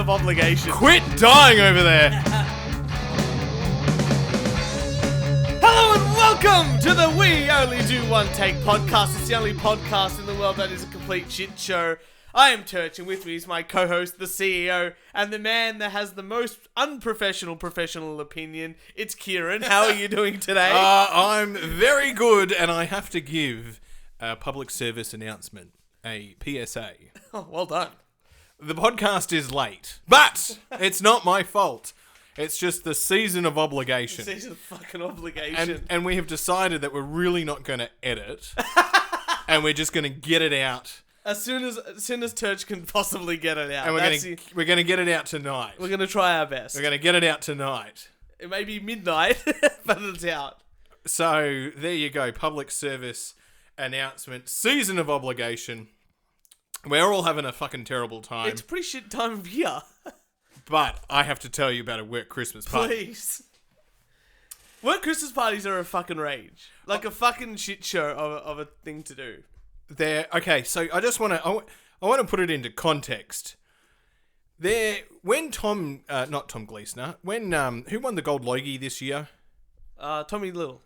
of obligation. Quit dying over there. Hello and welcome to the We Only Do One Take podcast. It's the only podcast in the world that is a complete shit show. I am Turch, and with me is my co-host, the CEO, and the man that has the most unprofessional professional opinion. It's Kieran. How are you doing today? I'm very good, and I have to give a public service announcement, a PSA. Oh, well done. The podcast is late, but it's not my fault. It's just the season of obligation. Season of fucking obligation. And we have decided that we're really not going to edit, and we're just going to get it out. As soon as Turch can possibly get it out. And we're going to get it out tonight. We're going to try our best. We're going to get it out tonight. It may be midnight, but it's out. So, there you go. Public service announcement. Season of obligation. We're all having a fucking terrible time. It's a pretty shit time of year. But I have to tell you about a work Christmas party. Please. Work Christmas parties are a fucking rage. Like a fucking shit show of a thing to do. Okay, so I just want to... I want to put it into context. When not Tom Gleesoner, who won the Gold Logie this year? Tommy Little.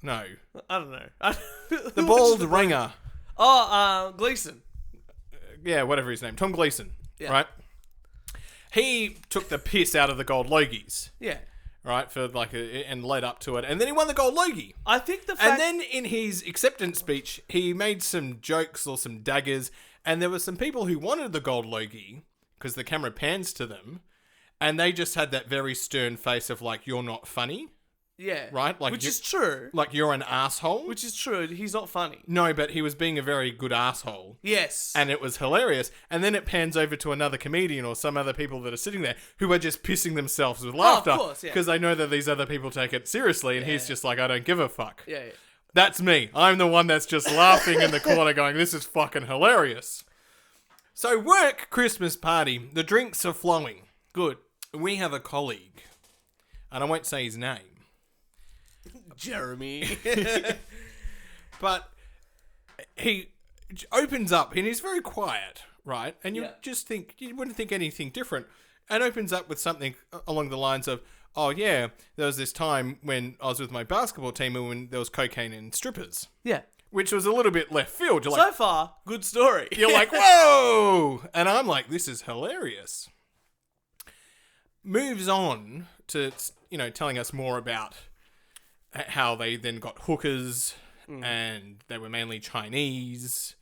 No. I don't know. The bald ringer. Gleeson. Yeah, whatever his name. Tom Gleeson. Yeah. Right? He took the piss out of the Gold Logies. Yeah. Right? And led up to it. And then he won the Gold Logie. I think And then in his acceptance speech, he made some jokes or some daggers. And there were some people who wanted the Gold Logie because the camera pans to them. And they just had that very stern face of like, you're not funny. Yeah. Right? Like Which is true. Like you're an asshole. Which is true. He's not funny. No, but he was being a very good asshole. Yes. And it was hilarious. And then it pans over to another comedian or some other people that are sitting there who are just pissing themselves with laughter. of course, yeah. Because they know that these other people take it seriously. And he's just like, I don't give a fuck. Yeah. That's me. I'm the one that's just laughing in the corner going, this is fucking hilarious. So work Christmas party. The drinks are flowing. Good. We have a colleague. And I won't say his name. Jeremy. But he opens up and he's very quiet, right? And you wouldn't think anything different. And opens up with something along the lines of, oh yeah, there was this time when I was with my basketball team and when there was cocaine and strippers. Yeah. Which was a little bit left field. So far, good story. You're like, whoa! And I'm like, this is hilarious. Moves on to, telling us more about how they then got hookers, and they were mainly Chinese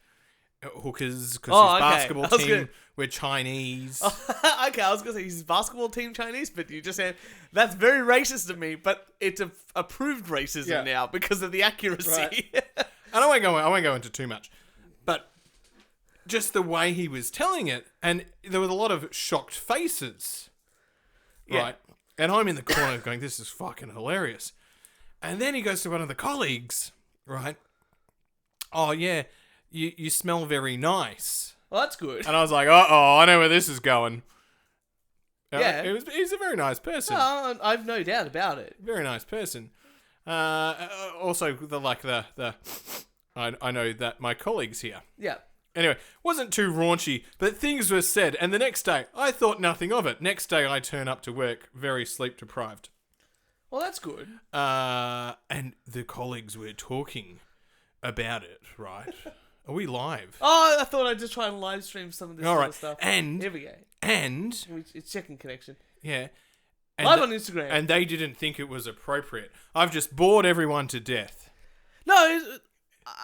hookers because his basketball team were Chinese. Okay, I was going to say his basketball team Chinese, but you just said that's very racist of me, but it's approved racism now because of the accuracy. Right. And I won't go into too much, but just the way he was telling it, and there was a lot of shocked faces, right? And I'm in the corner going, this is fucking hilarious. And then he goes to one of the colleagues, right? Oh, yeah, you smell very nice. Well, that's good. And I was like, uh-oh, I know where this is going. Yeah. He's a very nice person. No, I've no doubt about it. Very nice person. Also, I know that my colleague's here. Yeah. Anyway, wasn't too raunchy, but things were said. And the next day, I thought nothing of it. Next day, I turn up to work very sleep deprived. Well, that's good. And the colleagues were talking about it, right? Are we live? Oh, I thought I'd just try and live stream some of this sort of stuff. And here we go. And it's checking connection. Yeah. Live on Instagram. And they didn't think it was appropriate. I've just bored everyone to death. No,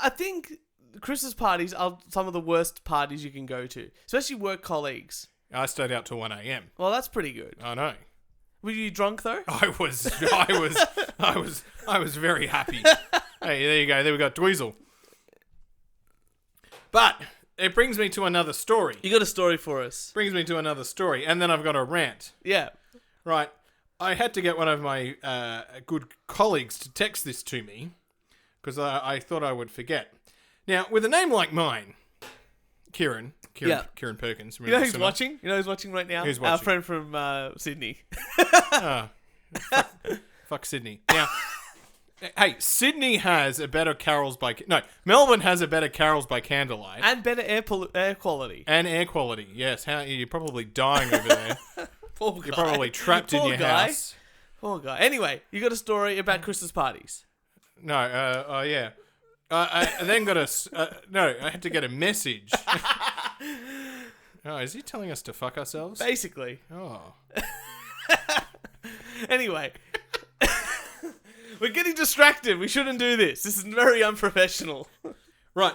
I think Christmas parties are some of the worst parties you can go to, especially work colleagues. I stayed out till 1 a.m. Well, that's pretty good. I know. Were you drunk though? I was very happy. Hey, there you go. There we go. Dweezil. But it brings me to another story. You got a story for us. Brings me to another story, and then I've got a rant. Yeah. Right. I had to get one of my good colleagues to text this to me because I thought I would forget. Now, with a name like mine, Kieran Perkins. You know who's watching? You know who's watching right now? Who's watching? Our friend from Sydney. Fuck Sydney. Now, Hey, Sydney has a better carols by... No, Melbourne has a better carols by candlelight. And better air quality. And air quality, yes. You're probably dying over there. Poor guy. You're probably trapped in Poor your guy. house. Poor guy. Anyway, you got a story about Christmas parties. No, yeah. I then got no, I had to get a message. Oh, is he telling us to fuck ourselves? Basically. Oh. Anyway. We're getting distracted. We shouldn't do this. This is very unprofessional. Right.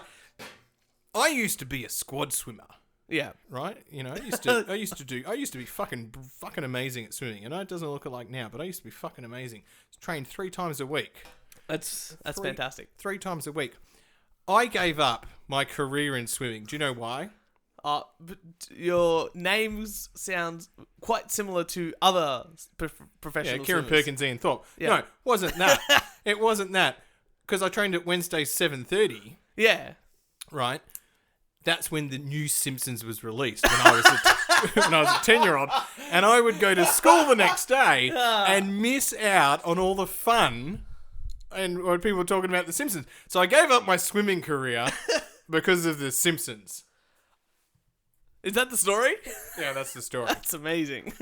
I used to be a squad swimmer. Yeah. Right? You know, I used to be fucking amazing at swimming. And it doesn't look like now, but I used to be fucking amazing. Trained 3 times a week. That's fantastic. 3 times a week. I gave up my career in swimming. Do you know why? But your names sound quite similar to other professional Kieran, swimmers. Perkins, Ian Thorpe. Yeah. No, wasn't that. It wasn't that. Because I trained at Wednesday 7:30. Yeah. Right. That's when the new Simpsons was released when I was a 10-year-old, and I would go to school the next day and miss out on all the fun and when people were talking about the Simpsons. So I gave up my swimming career because of the Simpsons. Is that the story? Yeah, that's the story. That's amazing.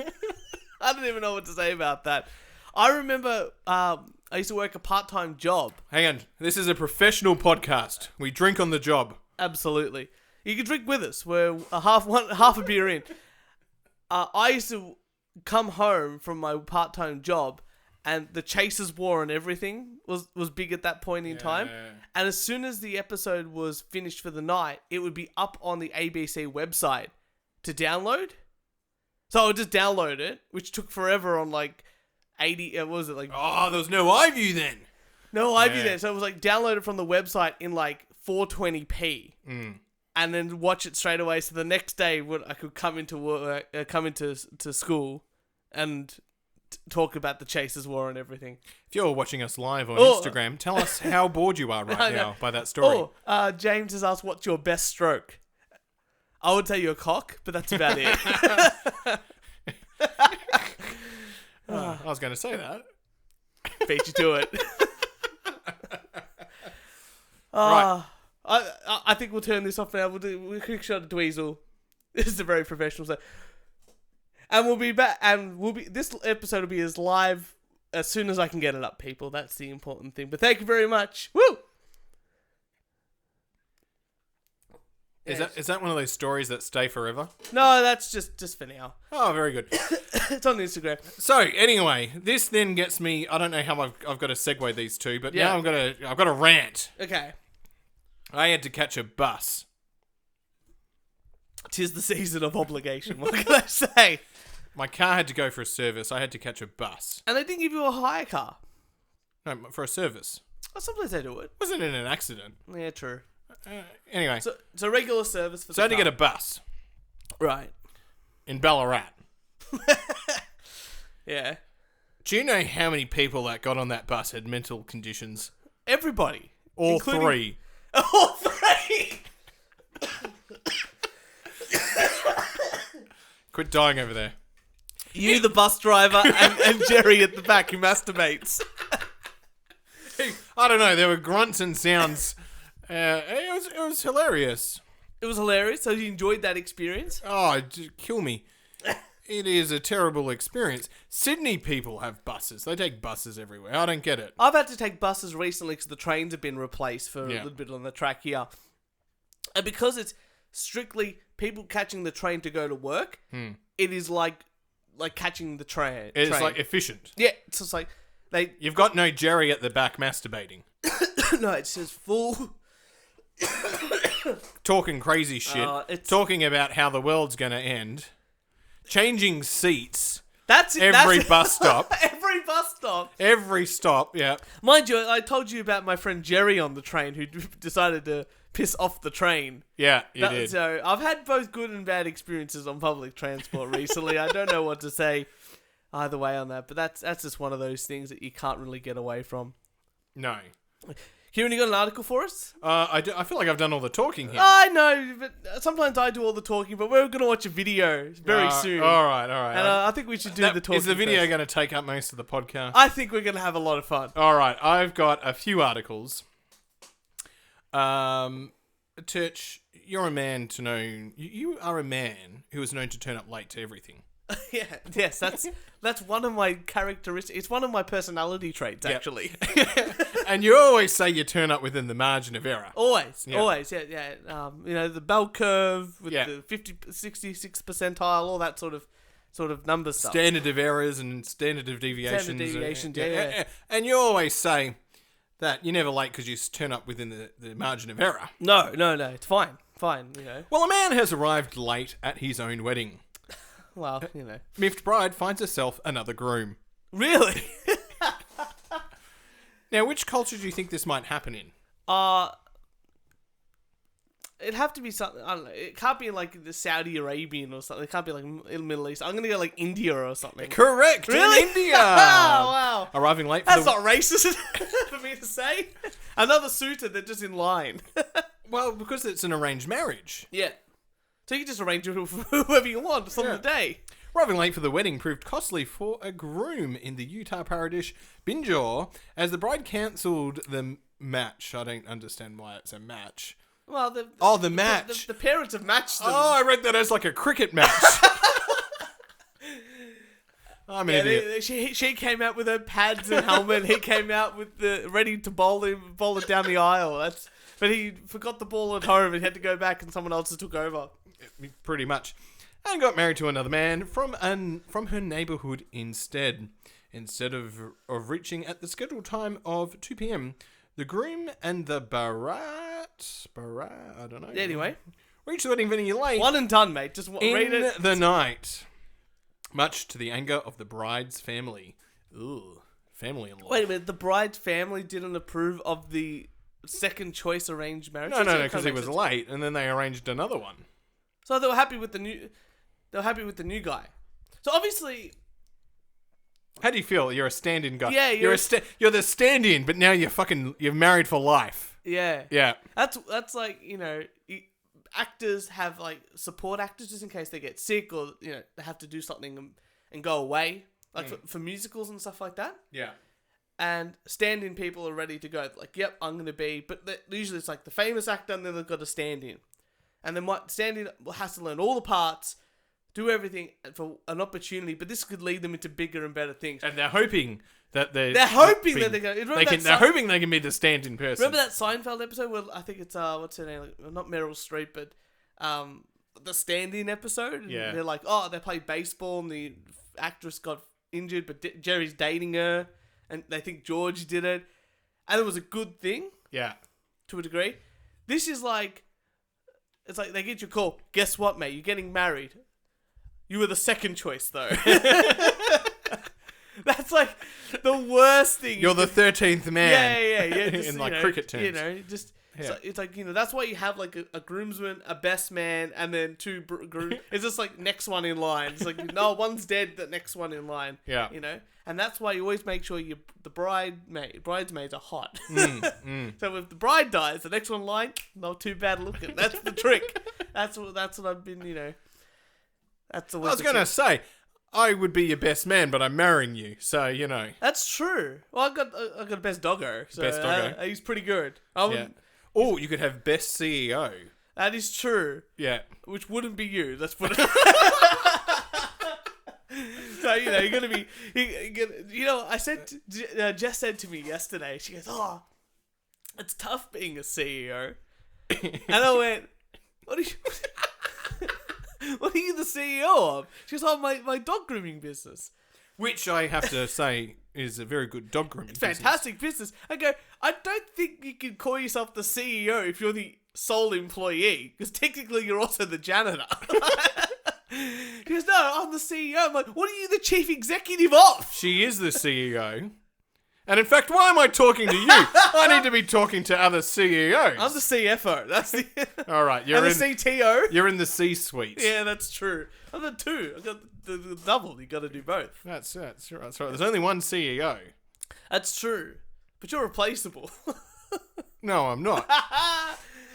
I don't even know what to say about that. I remember I used to work a part-time job. Hang on. This is a professional podcast. We drink on the job. Absolutely. You can drink with us. We're half a beer in. I used to come home from my part-time job, and the Chasers War and everything was big at that point in time. And as soon as the episode was finished for the night, it would be up on the ABC website to download. So I would just download it, which took forever on like 80... what was it like? Oh, there was no iView then. No iView then. So it was like downloaded from the website in like 420p. And then watch it straight away. So the next day, when I could come into work, come into school, and talk about the Chasers War and everything. If you're watching us live on Instagram, tell us how bored you are right now by that story. James has asked, "What's your best stroke?" I would say your cock, but that's about it. I was going to say that. Beat you to it. Right. I think we'll turn this off now. We'll do a quick shot of Dweezil. This is a very professional show. And we'll be back, and this episode will be as live as soon as I can get it up, people. That's the important thing. But thank you very much. Woo! Is that one of those stories that stay forever? No, that's just for now. Oh, very good. It's on Instagram. So anyway, this then gets me. I don't know how I've got to segue these two, but now I've got a rant. Okay. I had to catch a bus. 'Tis the season of obligation. What can I say? My car had to go for a service. I had to catch a bus. And they didn't give you a hire car. No, for a service. Oh, sometimes they do it. Wasn't in an accident. Yeah, true. Anyway, So regular service for the I had to car. get a bus Right. in Ballarat. Yeah. Do you know how many people that got on that bus had mental conditions? Everybody. All including- 3. All 3! Quit dying over there. You, the bus driver, and Jerry at the back who masturbates. I don't know. There were grunts and sounds. It was hilarious. It was hilarious. So you enjoyed that experience? Oh, kill me. It is a terrible experience. Sydney people have buses. They take buses everywhere. I don't get it. I've had to take buses recently because the trains have been replaced for a Yeah. little bit on the track here. And because it's strictly people catching the train to go to work, it is like catching the train. It's like efficient. Yeah, it's just like they... You've got no Jerry at the back masturbating. No, it's just full... Talking crazy shit. Talking about how the world's going to end. Changing seats. That's it. Every bus stop. Every bus stop. Every stop, yeah. Mind you, I told you about my friend Jerry on the train who decided to piss off the train. Yeah, you did. So I've had both good and bad experiences on public transport recently. I don't know what to say either way on that, but that's just one of those things that you can't really get away from. No. Kieran, you got an article for us? I feel like I've done all the talking here. I know, but sometimes I do all the talking, but we're going to watch a video very soon. All right. And I think we should do the talking Is the video first. going to take up most of the podcast? I think we're going to have a lot of fun. All right, I've got a few articles. Turch, you're a man to know. You are a man who is known to turn up late to everything. Yes, that's one of my characteristics. It's one of my personality traits, actually. And you always say you turn up within the margin of error. Always, yeah. The bell curve with the 66 percentile, all that sort of number stuff. Standard of errors and standard of deviations. Standard deviations, yeah. And you always say that you're never late because you turn up within the margin of error. No, it's fine, Well, a man has arrived late at his own wedding. Well, Miffed bride finds herself another groom. Really? Now, which culture do you think this might happen in? It'd have to be something, I don't know, it can't be like the Saudi Arabian or something. It can't be like in the Middle East. I'm going to go like India or something. Correct. Really? In India. Wow. Arriving late for That's not racist for me to say. Another suitor, they're just in line. Well, because it's an arranged marriage. Yeah. So you can just arrange it for whoever you want just on the day. Arriving late for the wedding proved costly for a groom in the Utah Paradish Binjor as the bride cancelled the match. I don't understand why it's a match. Well, the match. The parents have matched them. Oh, I read that as like a cricket match. I'm an idiot. She came out with her pads and helmet. He came out with ready to bowl it down the aisle. But he forgot the ball at home and he had to go back and someone else took over. Pretty much. And got married to another man from her neighbourhood instead. Instead of reaching at the scheduled time of 2 p.m, the groom and the barat, I don't know. Anyway. Reached the wedding venue late. One and done, mate. Just read it. In the night. Much to the anger of the bride's family. Ooh, family-in-law. Wait a minute, the bride's family didn't approve of the second choice arranged marriage? No, because he was late, and then they arranged another one. So they were happy with the new guy. So obviously, how do you feel? You're a stand-in guy. Yeah, you're the stand-in, but now you're married for life. Yeah. Yeah. That's like, actors have like support actors just in case they get sick or they have to do something and go away, like for musicals and stuff like that. Yeah. And stand-in people are ready to go. Like, yep, I'm gonna be. But usually it's like the famous actor, and then they've got a stand-in, and then stand-in has to learn all the parts, do everything for an opportunity. But this could lead them into bigger and better things. And they're hoping that they're hoping that they're going. They're hoping they can be the stand-in person. Remember that Seinfeld episode where I think it's what's her name? Like, not Meryl Streep, but the stand-in episode. Yeah. And they're like, they played baseball, and the actress got injured, but Jerry's dating her, and they think George did it, and it was a good thing. Yeah. To a degree. This is like, it's like they get your call. Guess what, mate? You're getting married. You were the second choice, though. That's like the worst thing. You're the 13th man. Yeah. Just, in like cricket terms. It's like, that's why you have like a groomsman, a best man, and then two grooms. It's just like next one in line. It's like, no, one's dead, the next one in line. Yeah. And that's why you always make sure the bridesmaids are hot. So if the bride dies, the next one in line, not too bad looking. That's the trick. That's what I've been, That's the way. I was going to say, I would be your best man, but I'm marrying you, so That's true. Well, I got a best doggo. So, best doggo. He's pretty good. Or you could have best CEO. That is true. Yeah. Which wouldn't be you. Let's put it. So you're gonna be. I said. Jess said to me yesterday. She goes, "Oh, it's tough being a CEO," and I went, "What are you? What are you the CEO of?" She goes, "Oh, my dog grooming business." Which I have to say is a very good dog grooming business. Fantastic business. I go, I don't think you can call yourself the CEO if you're the sole employee, because technically you're also the janitor. She goes, no, I'm the CEO. I'm like, what are you the chief executive of? She is the CEO. And in fact, why am I talking to you? I need to be talking to other CEOs. I'm the CFO. That's the. All right, you're in the CTO. You're in the C-suite. Yeah, that's true. I'm the two. I got the double. You got to do both. That's right. That's right. There's only one CEO. That's true, but you're replaceable. No, I'm not.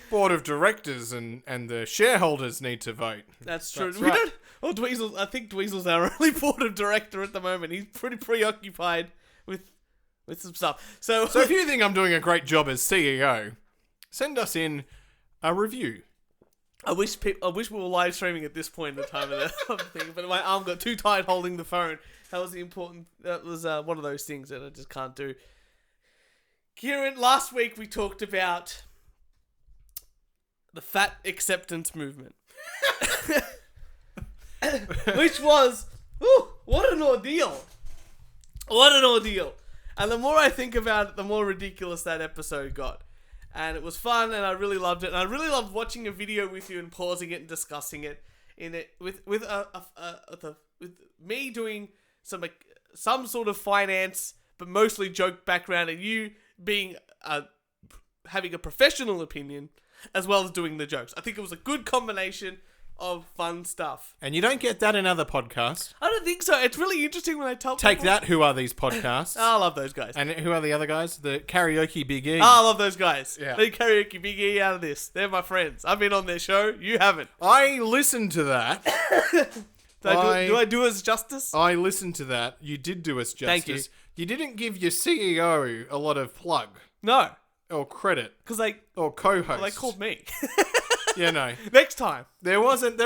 Board of directors and the shareholders need to vote. That's true. That's We right. don't. Well, Dweezil. I think Dweezil's our only board of director at the moment. He's pretty preoccupied with some stuff. So So if you think I'm doing a great job as CEO, send us in a review. I wish we were live streaming at this point in the time of the thing, but my arm got too tight holding the phone. That was one of those things that I just can't do. Kieran, last week we talked about the fat acceptance movement. Which was, what an ordeal. What an ordeal. And the more I think about it, the more ridiculous that episode got. And it was fun, and I really loved it. And I really loved watching a video with you and pausing it and discussing it with me doing some sort of finance, but mostly joke background, and you being having a professional opinion as well as doing the jokes. I think it was a good combination of fun stuff. And you don't get that in other podcasts. I don't think so. It's really interesting when I tell Take people. that, who are these podcasts? I love those guys. And who are the other guys? The Karaoke Big E. I love those guys. Yeah. They Karaoke Big E out of this. They're my friends. I've been on their show. You haven't. I listened to that. Do I do us justice? I listened to that. You did do us justice. Thank you. You didn't give your CEO a lot of plug No. or credit Because they or co-host. called me. Yeah, no. Next time. There wasn't,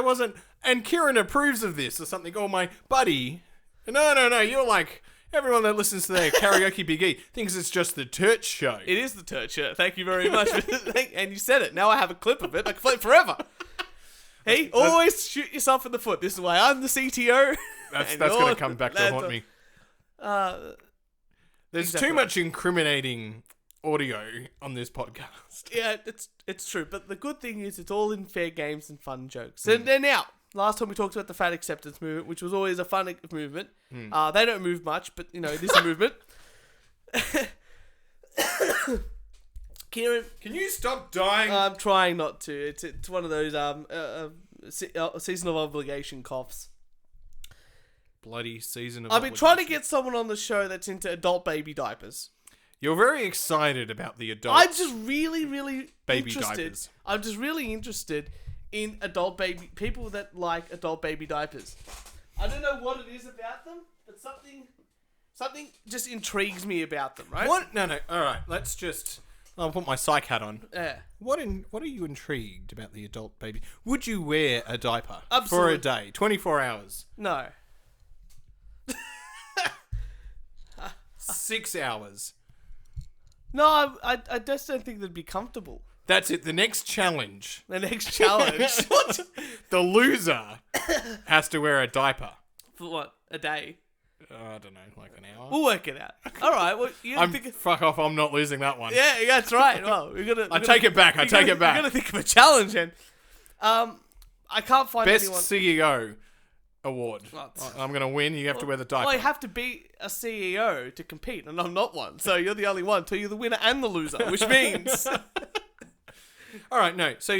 and Kieran approves of this or something. Oh, my buddy. No. You're like, everyone that listens to their Karaoke Big E thinks it's just the Turch show. It is the Turch shirt. Thank you very much. And you said it. Now I have a clip of it. I can play it forever. Hey, always shoot yourself in the foot. This is why I'm the CTO. That's and going you're to come back to haunt me. There's exactly. too much incriminating audio on this podcast. Yeah, it's true. But the good thing is it's all in fair games and fun jokes. And then now, last time we talked about the fat acceptance movement, which was always a fun movement. They don't move much, but, it is a movement. Kieran, Can you stop dying? I'm trying not to. It's one of those seasonal obligation coughs. Bloody season of I've been trying to obligation. get someone on the show that's into adult baby diapers. You're very excited about the adult. I'm just really, really Baby interested. diapers. I'm just really interested in people that like adult baby diapers. I don't know what it is about them, but something just intrigues me about them, right? What? No. All right. I'll put my psych hat on. Yeah. What are you intrigued about the adult baby? Would you wear a diaper Absolutely. for a day, 24 hours, No. 6 hours? No, I just don't think they'd be comfortable. That's it. The next challenge. The next challenge. What? The loser has to wear a diaper. For what? A day? I don't know, like an hour. We'll work it out. All right. Well, Fuck off. I'm not losing that one. Yeah, that's right. Well, I take it back. You gotta think of a challenge, then. I can't find Best anyone. CEO award. What? I'm going to win. You have to wear the diaper. Well, you have to be a CEO to compete, and I'm not one. So you're the only one. So you're the winner and the loser, which means. All right, no. So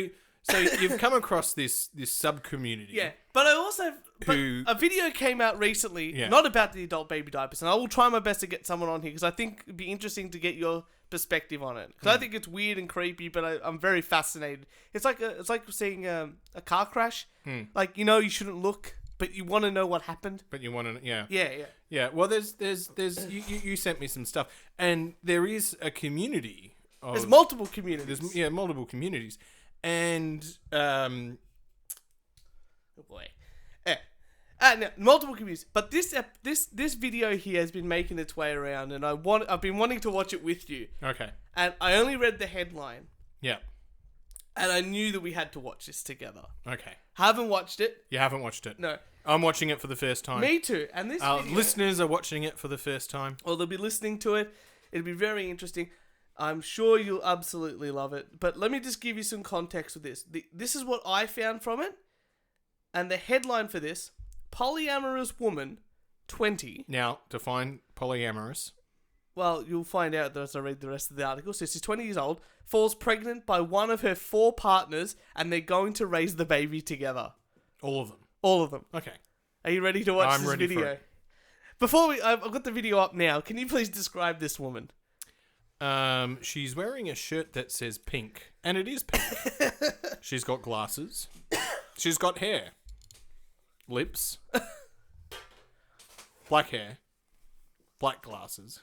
you've come across this sub-community. Yeah, but I also... But Who- a video came out recently, Yeah. not about the adult baby diapers, and I will try my best to get someone on here, because I think it'd be interesting to get your perspective on it. Because I think it's weird and creepy, but I'm very fascinated. It's like seeing a car crash. Like, you shouldn't look, but you want to know what happened. But you want to, yeah. Yeah. Yeah, well, there's you sent me some stuff, and there is a community. There's multiple communities. There's multiple communities, and Oh boy. No, multiple communities, but this video here has been making its way around, and I've been wanting to watch it with you, okay, and I only read the headline, yeah, and I knew that we had to watch this together. okay. Haven't watched it. You haven't watched it? No. I'm watching it for the first time. Me too. And this video, listeners are watching it for the first time. well, they'll be listening to it. It'll be very interesting. I'm sure you'll absolutely love it. But let me just give you some context with this. This is what I found from it, and the headline for this. Polyamorous woman, 20. Now, define polyamorous. Well, you'll find out as I read the rest of the article. So she's 20 years old, falls pregnant by one of her 4 partners, and they're going to raise the baby together. All of them. All of them. Okay. Are you ready to watch I'm this ready for video? it. Before I've got the video up now. Can you please describe this woman? She's wearing a shirt that says pink, and it is pink. She's got glasses. She's got hair. Lips. Black hair. Black glasses.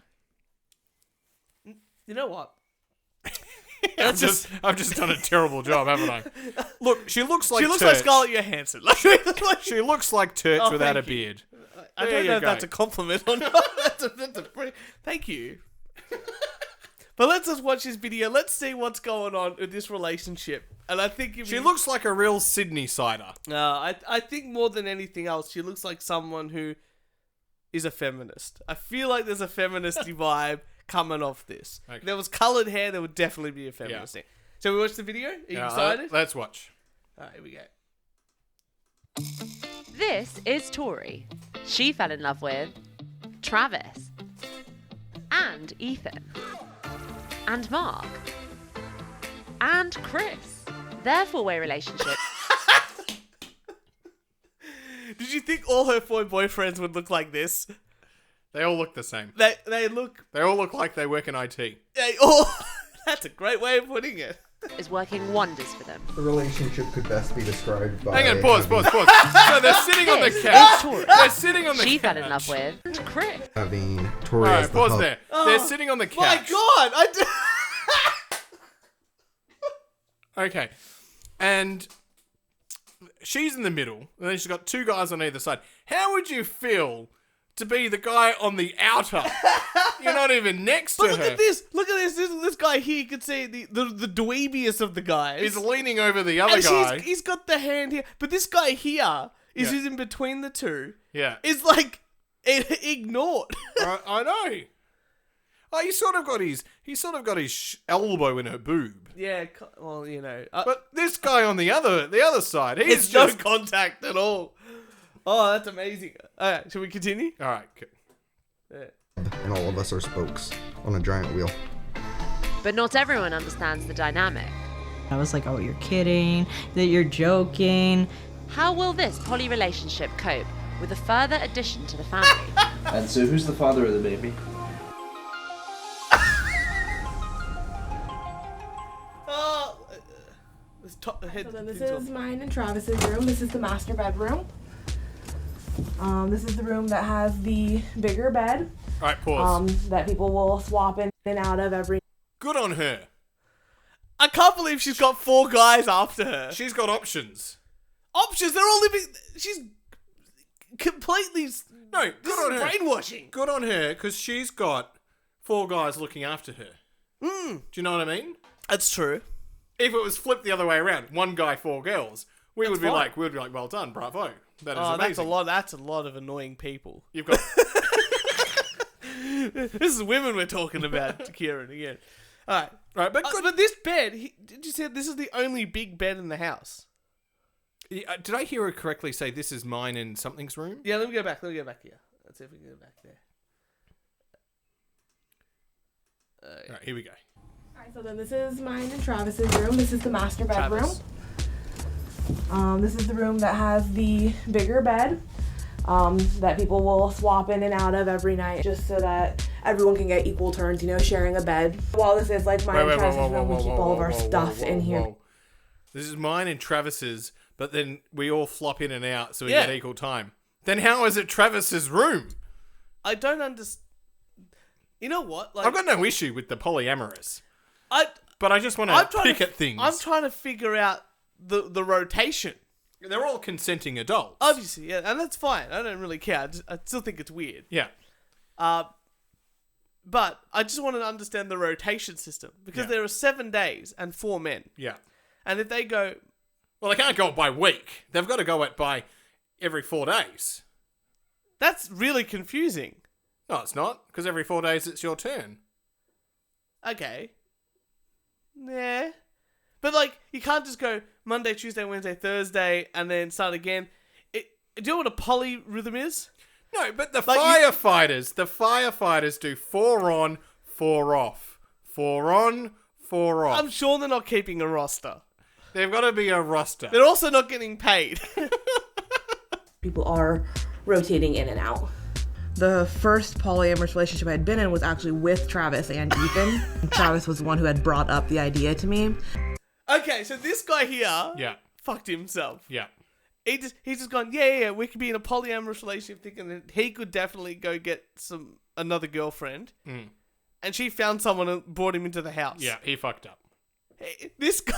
You know what? I've just done a terrible job, haven't I? Look, she looks like like Turch. Scarlett Johansson. She looks like Turch without a thank you. beard. I There don't you know if go. that's a compliment or not. Thank you. But let's just watch this video. Let's see what's going on with this relationship. And I think She looks like a real Sydney cider. I think more than anything else, she looks like someone who is a feminist. I feel like there's a feministy vibe coming off this. Okay. If there was coloured hair, there would definitely be a feminist thing. So we watch the video? Are you excited? Let's watch. Alright, here we go. This is Tori. She fell in love with Travis and Ethan and Mark and Chris. Their four-way relationship. Did you think all her four boyfriends would look like this? They all look the same. They all look like they work in IT. they all that's a great way of putting it. is working wonders for them. The relationship could best be described by... Hang on, pause. So they're sitting on the This couch. is Tori. They're sitting on the couch. She fell in love with and Chris. Having Tori Alright, as the pause hub. there. They're sitting on the couch. My God! Okay. And she's in the middle, and then she's got two guys on either side. How would you feel to be the guy on the outer? You're not even next to But her. look at this! Look at this! This guy here, you could see the dweebiest of the guys. He's leaning over the other and guy. he's got the hand here. But this guy here is Yeah. who's in between the two. Yeah. Is like ignored. I know. Oh, he's sort of got his elbow in her boob. Yeah, well, you know. But this guy on the other side, he's it's no just contact at all. Oh, that's amazing. Alright, shall we continue? all right. Good. Yeah. And all of us are spokes on a giant wheel. But not everyone understands the dynamic. I was like, oh, you're kidding, that you're joking. How will this poly relationship cope with a further addition to the family? And so who's the father of the baby? Oh, head. So then this is mine and Travis's room. This is the master bedroom. This is the room that has the bigger bed. All right, pause. That people will swap in and out of every. Good on her. I can't believe she's got 4 guys after her. She's got options. Options, they're all living. She's completely. No, This good is on her. brainwashing. Good on her, because she's got 4 guys looking after her. Do you know what I mean? That's true. If it was flipped the other way around, 1 guy, 4 girls, we would be fine. like, well done, bravo. That is Oh, amazing. that's a lot. That's a lot of annoying people. You've got This is women we're talking about, Kieran again. All right, right, but good. but this bed. Did you say this is the only big bed in the house? Did I hear her correctly say this is mine and something's room? Yeah, let me go back. Let me go back here. Let's see if we can go back there. All right, here we go. Alright, so then this is mine and Travis's room. This is the master bedroom. Travis. This is the room that has the bigger bed. That people will swap in and out of every night, just so that everyone can get equal turns. You know, sharing a bed. While this is like mine and Travis's room, we keep all of our stuff in here. This is mine and Travis's, but then we all flop in and out so we Yeah. get equal time. Then how is it Travis's room? I don't understand. You know what? Like, I've got no issue with the polyamorous, I but I just want I'm to trying pick to, at things. I'm trying to figure out the rotation. They're all consenting adults. Obviously, yeah, and that's fine. I don't really care. I still think it's weird. Yeah. But I just want to understand the rotation system because Yeah. there are 7 days and 4 men, Yeah. and if they go, Well, they can't go by week. They've got to go it by every 4 days. that's really confusing. No, it's not, because every 4 days it's your turn. Okay. Yeah. But, like, you can't just go Monday, Tuesday, Wednesday, Thursday, and then start again. Do you know what a polyrhythm is? No, but the Like firefighters do 4 on, 4 off. 4 on, 4 off. I'm sure they're not keeping a roster. They've got to be a roster. They're also not getting paid. People are rotating in and out. The first polyamorous relationship I had been in was actually with Travis and Ethan. Travis was the one who had brought up the idea to me. Okay, so this guy here Yeah. fucked himself. Yeah. He's just gone, yeah, we could be in a polyamorous relationship, thinking that he could definitely go get another girlfriend. Mm. And she found someone and brought him into the house. Yeah, he fucked up. Hey, this guy...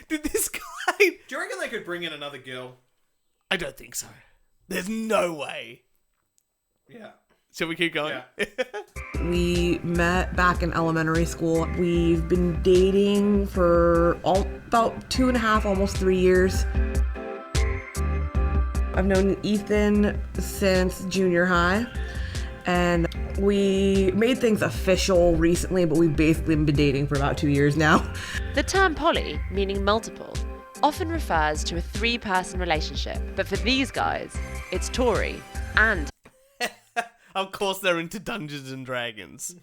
Did this guy... Do you reckon they could bring in another girl? I don't think so. There's no way. Yeah. Shall we keep going? Yeah. We met back in elementary school. We've been dating for about 2.5, almost 3 years. I've known Ethan since junior high, and we made things official recently, but we've basically been dating for about 2 years now. The term poly, meaning multiple, often refers to a 3-person relationship, but for these guys, it's Tori and Of course they're into Dungeons and Dragons.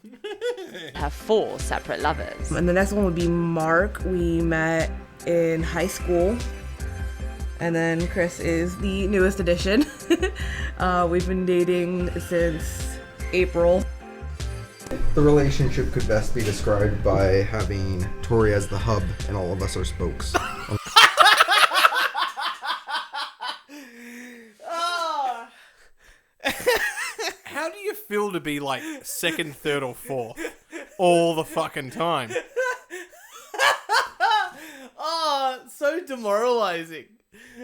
her 4 separate lovers. And the next one would be Mark. We met in high school. And then Chris is the newest addition. We've been dating since April. The relationship could best be described by having Tori as the hub and all of us are spokes. How do you feel to be like second, third, or fourth all the fucking time? Oh, so demoralizing.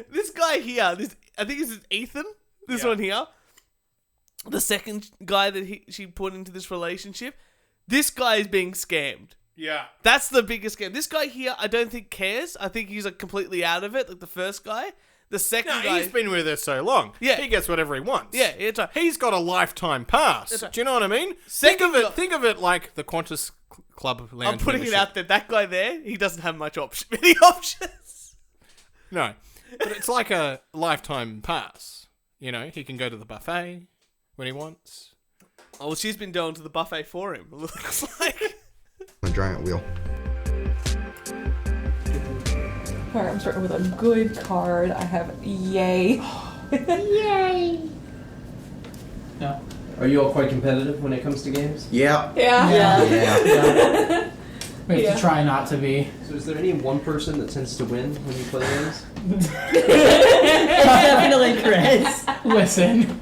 This guy here, I think this is Ethan, this one here. The second guy that she put into this relationship. This guy is being scammed. Yeah. That's the biggest scam. This guy here, I don't think cares. I think he's like completely out of it, like the first guy. The second No, guy... he's been with her so long. Yeah. He gets whatever he wants. Yeah, it's right. He's got a lifetime pass. That's right. Do you know what I mean? Second guy- Think of it like the Qantas Club lounge. I'm putting it membership. out there. That guy there, he doesn't have many options. No. But it's like a lifetime pass. You know, he can go to the buffet when he wants. Oh, well, she's been going to the buffet for him. Looks like. A giant wheel. All right, I'm starting with a good card. I have yay. No. Are you all quite competitive when it comes to games? Yeah. Yeah. Yeah. We have Yeah. to try not to be. So is there any one person that tends to win when you play games? It's definitely Chris. Listen,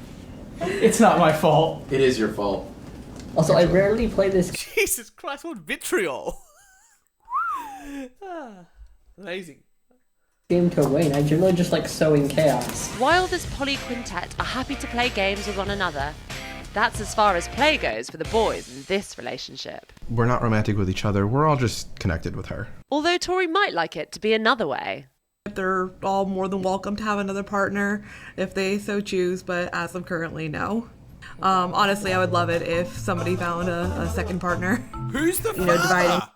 it's not my fault. It is your fault. Also, I rarely play this Jesus Christ, what vitriol. Amazing. game to win. I generally just like sowing chaos. While this poly quintet are happy to play games with one another, that's as far as play goes for the boys in this relationship. We're not romantic with each other. We're all just connected with her. Although Tori might like it to be another way. They're all more than welcome to have another partner if they so choose, but as of currently, no. Honestly, I would love it if somebody found a second partner. Who's the You know, father? dividing.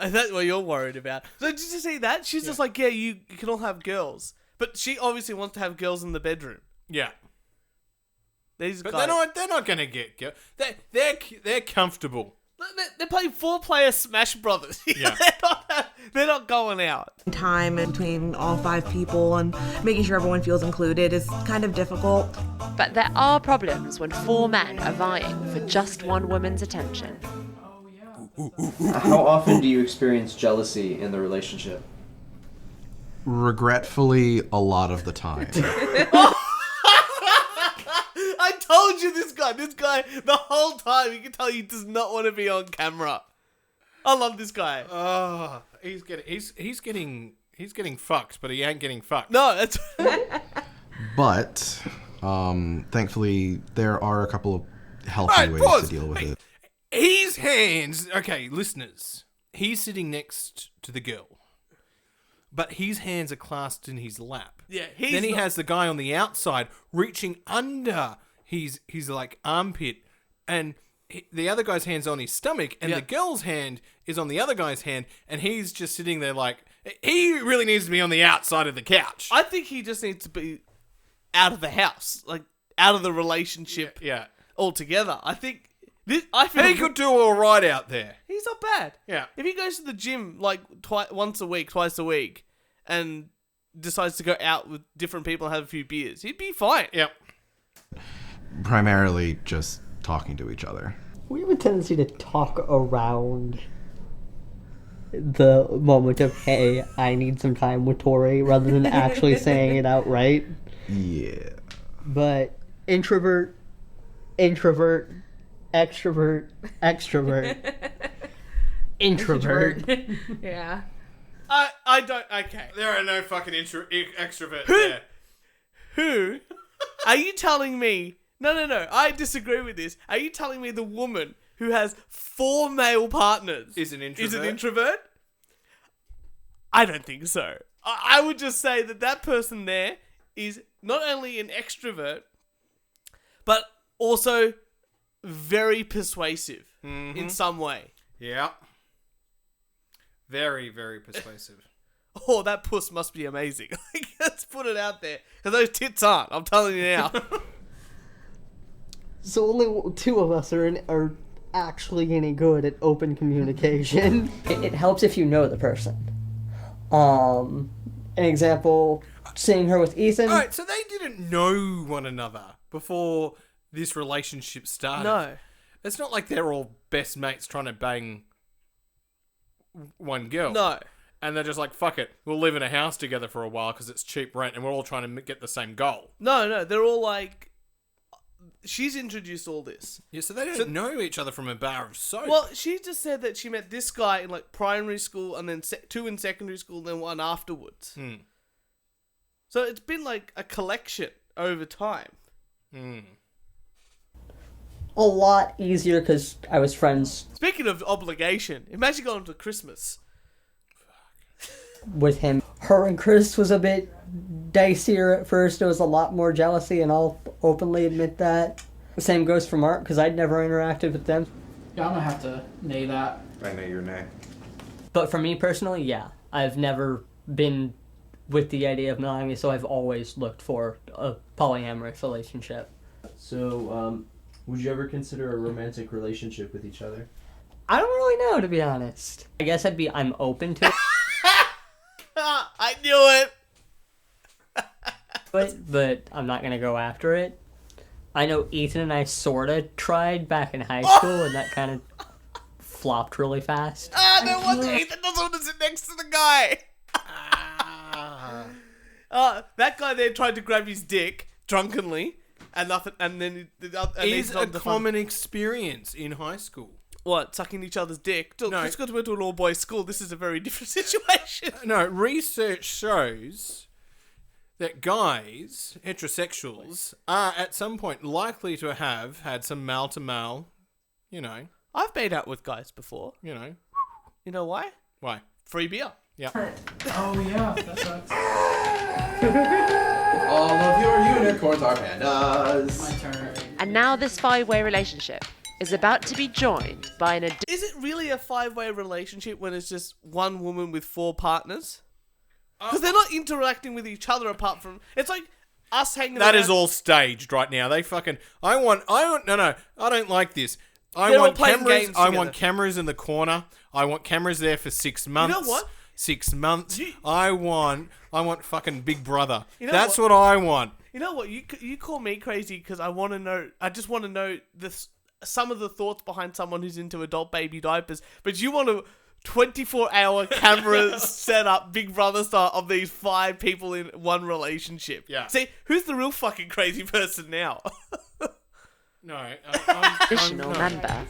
That's what you're worried about. So did you see that? She's just like, yeah, you can all have girls. But she obviously wants to have girls in the bedroom. Yeah. These But guys... they're not going to get girl. They're comfortable. They're playing 4-player Smash Brothers. Yeah. they're not going out. Time in between all 5 people and making sure everyone feels included is kind of difficult. But there are problems when 4 men are vying for just one woman's attention. How often do you experience jealousy in the relationship? Regretfully, a lot of the time. I told you this guy, the whole time, you can tell he does not want to be on camera. I love this guy. Oh, he's getting fucked, but he ain't getting fucked. No, that's... But, thankfully, there are a couple of healthy Alright, ways pause. to deal with Hey, it. His hands... Okay, listeners. He's sitting next to the girl. But his hands are clasped in his lap. Yeah, Then he has the guy on the outside reaching under his like armpit, and the other guy's hand's on his stomach, and Yeah. the girl's hand is on the other guy's hand, and he's just sitting there like he really needs to be on the outside of the couch. I think he just needs to be out of the house, like out of the relationship Yeah, altogether. I think he could do all right out there. He's not bad. Yeah. If he goes to the gym like twice a week, and decides to go out with different people and have a few beers, he'd be fine. Yep. primarily just talking to each other. We have a tendency to talk around the moment of, hey, I need some time with Tori, rather than actually saying it outright. Yeah. But introvert, extrovert, introvert. Yeah. I don't. Okay. There are no fucking extroverts Who? there. Who? Are you telling me? No. I disagree with this. Are you telling me the woman who has 4 male partners Is an introvert? introvert? I don't think so. I would just say that person there is not only an extrovert, but also very persuasive in some way. Yeah. Very, very persuasive. Oh, that puss must be amazing. Let's put it out there. Because those tits aren't. I'm telling you now. So only 2 of us are actually any good at open communication. It helps if you know the person. An example, seeing her with Ethan. Alright, so they didn't know one another before this relationship started. No. It's not like they're all best mates trying to bang one girl. No. And they're just like, fuck it, we'll live in a house together for a while because it's cheap rent and we're all trying to get the same goal. No. They're all like... She's introduced all this. Yeah, so they don't know each other from a bar of soap. Well, she just said that she met this guy in like primary school and then 2 in secondary school, then 1 afterwards. So it's been like a collection over time. A lot easier because I was friends Speaking of obligation, imagine going to Christmas. with him. Her and Chris was a bit dicier at first. There was a lot more jealousy, and I'll openly admit that. The same goes for Mark, because I'd never interacted with them. Yeah, I'm gonna have to nay that. I know your nay. But for me personally, yeah. I've never been with the idea of monogamy, so I've always looked for a polyamorous relationship. So, would you ever consider a romantic relationship with each other? I don't really know, to be honest. I guess I'm open to it. I knew it! but I'm not gonna go after it. I know Ethan and I sorta tried back in high school, and that kind of flopped really fast. No wonder Ethan doesn't want to sit next to the guy! That guy there tried to grab his dick drunkenly, and nothing. And then Is a common experience in high school. What, sucking each other's dick? No. Just got to go to an all-boys school. This is a very different situation. No, research shows that guys, heterosexuals, are at some point likely to have had some male-to-male, I've made out with guys before. You know why? Why? Free beer. Yeah. Oh yeah, that sucks. All of your unicorns are pandas. My turn. And now this 5-way relationship is about to be joined by an Is it really a 5-way relationship when it's just one woman with 4 partners? Because they're not interacting with each other apart from... It's like us hanging That around. is all staged right now. They fucking... No, I don't like this. They're all want playing cameras. games I together. want cameras in the corner. I want cameras there for 6 months. You know what? 6 months. I want fucking Big Brother. You know That's what I want. You know what? You call me crazy because I want to know... I just want to know some of the thoughts behind someone who's into adult baby diapers. But you want to 24-hour cameras set up Big Brother style of these 5 people in one relationship. Yeah. See, who's the real fucking crazy person now? No. additional member.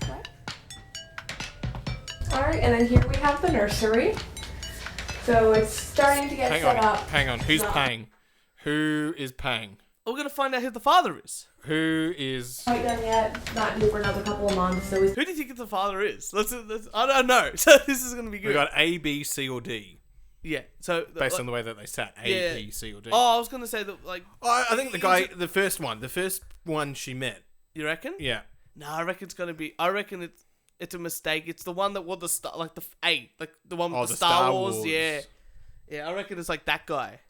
Alright, and then here we have the nursery. So it's starting to get set up. Hang on. Who's No. paying? Who is paying? We're going to find out who the father is. Who is... Quite done yet. Not due for another couple of months. So Who do you think the father is? Let's I don't know. So this is going to be good. We got A, B, C, or D. Yeah. So Based on the way that they sat. A, Yeah. B, C, or D. Oh, I was going to say that like. I think the first one she met. You reckon? Yeah. No, I reckon it's going to be. I reckon it's a mistake. It's the one that wore the star, like the 8, like the one with the Star Wars. Yeah. Yeah, I reckon it's like that guy.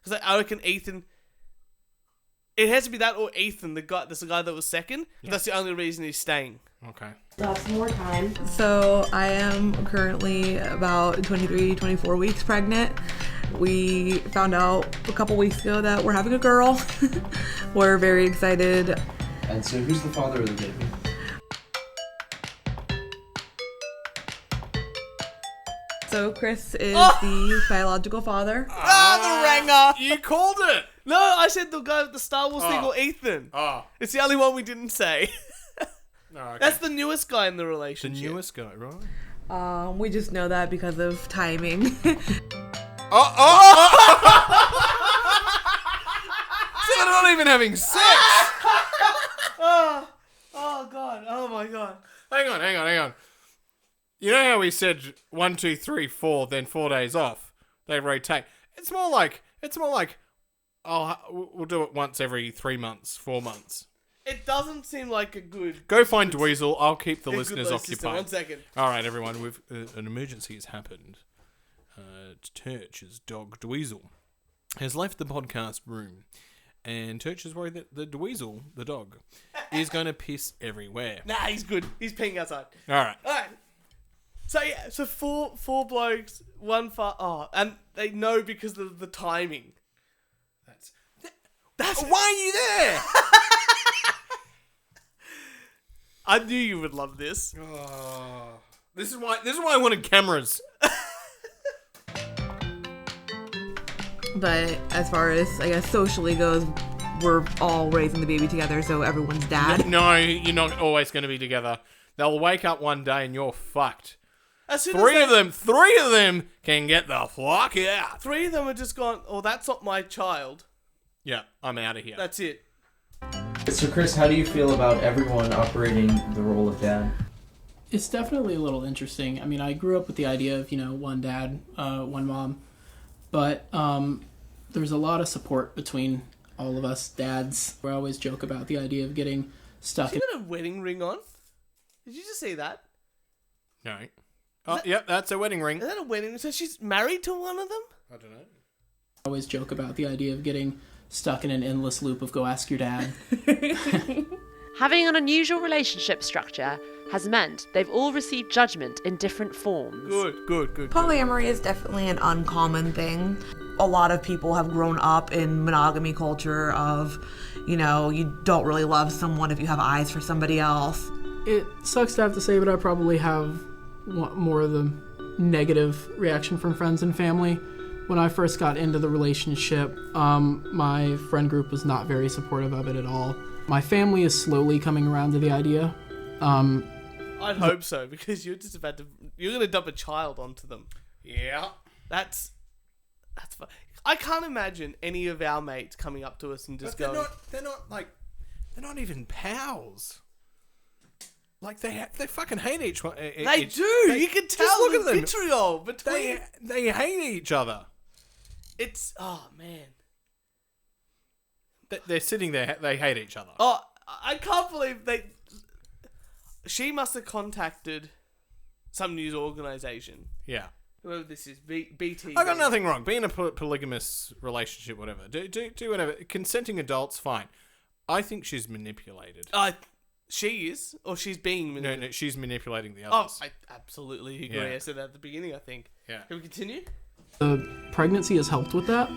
Because I reckon Ethan. It has to be that or Ethan, the guy. That's the guy that was second. Yeah. That's the only reason he's staying. Okay. have some more time. So I am currently about 23, 24 weeks pregnant. We found out a couple weeks ago that we're having a girl. We're very excited. And so who's the father of the baby? So Chris is the biological father. The ringer! You called it! No, I said the guy with the Star Wars thing or Ethan. Oh. It's the only one we didn't say. No, okay. That's the newest guy in the The relationship. newest guy, right? We just know that because of timing. So they're not even having sex! Oh God. Oh my God. Hang on. You know how we said 1, 2, 3, 4, then 4 days off? They rotate. It's more like, we'll do it once every 3 months, 4 months. It doesn't seem like a good... Go find Dweezil. I'll keep the a good listeners load system. occupied. 1 second. All right, everyone. We've an emergency has happened. Turch's dog Dweezil has left the podcast room, and Turch is worried that the Dweezil, the dog, is going to piss everywhere. Nah, he's good. He's peeing outside. All right. So yeah, so four blokes, one and they know because of the timing. That's why are you there? I knew you would love this. This is why I wanted cameras. But as far as, I guess, socially goes, we're all raising the baby together, so everyone's dad. No, you're not always going to be together. They'll wake up one day and you're fucked. Three of them can get the fuck out. 3 of them are just gone, that's not my child. Yeah, I'm out of here. That's it. So Chris, how do you feel about everyone operating the role of dad? It's definitely a little interesting. I mean, I grew up with the idea of, one dad, one mom. But there's a lot of support between all of us dads. We always joke about the idea of getting stuck She got a wedding ring on. Did you just see that? No. Yep, that's a wedding ring. Is that a wedding? So she's married to one of them? I don't know. I always joke about the idea of getting stuck in an endless loop of go ask your dad. Having an unusual relationship structure has meant they've all received judgment in different forms. Good. Polyamory is definitely an uncommon thing. A lot of people have grown up in monogamy culture of, you don't really love someone if you have eyes for somebody else. It sucks to have to say, but I probably have more of the negative reaction from friends and family. When I first got into the relationship, my friend group was not very supportive of it at all. My family is slowly coming around to the idea. I'd hope so, because you're going to dump a child onto them. Yeah. That's fun. I can't imagine any of our mates coming up to us and just going... They're not even pals. Like, they fucking hate each one. They do! You can tell look the at them. vitriol between... They hate each other. It's... Oh, man. They're sitting there, they hate each other. Oh, I can't believe they... She must have contacted some news organisation. Yeah. Whoever this is, BT. I got nothing wrong. Be in a polygamous relationship, whatever. Do whatever. Consenting adults, fine. I think she's manipulated. She is? Or she's being manipulated? No, she's manipulating the others. I absolutely agree. Yeah. I said that at the beginning, I think. Yeah. Can we continue? The pregnancy has helped with that.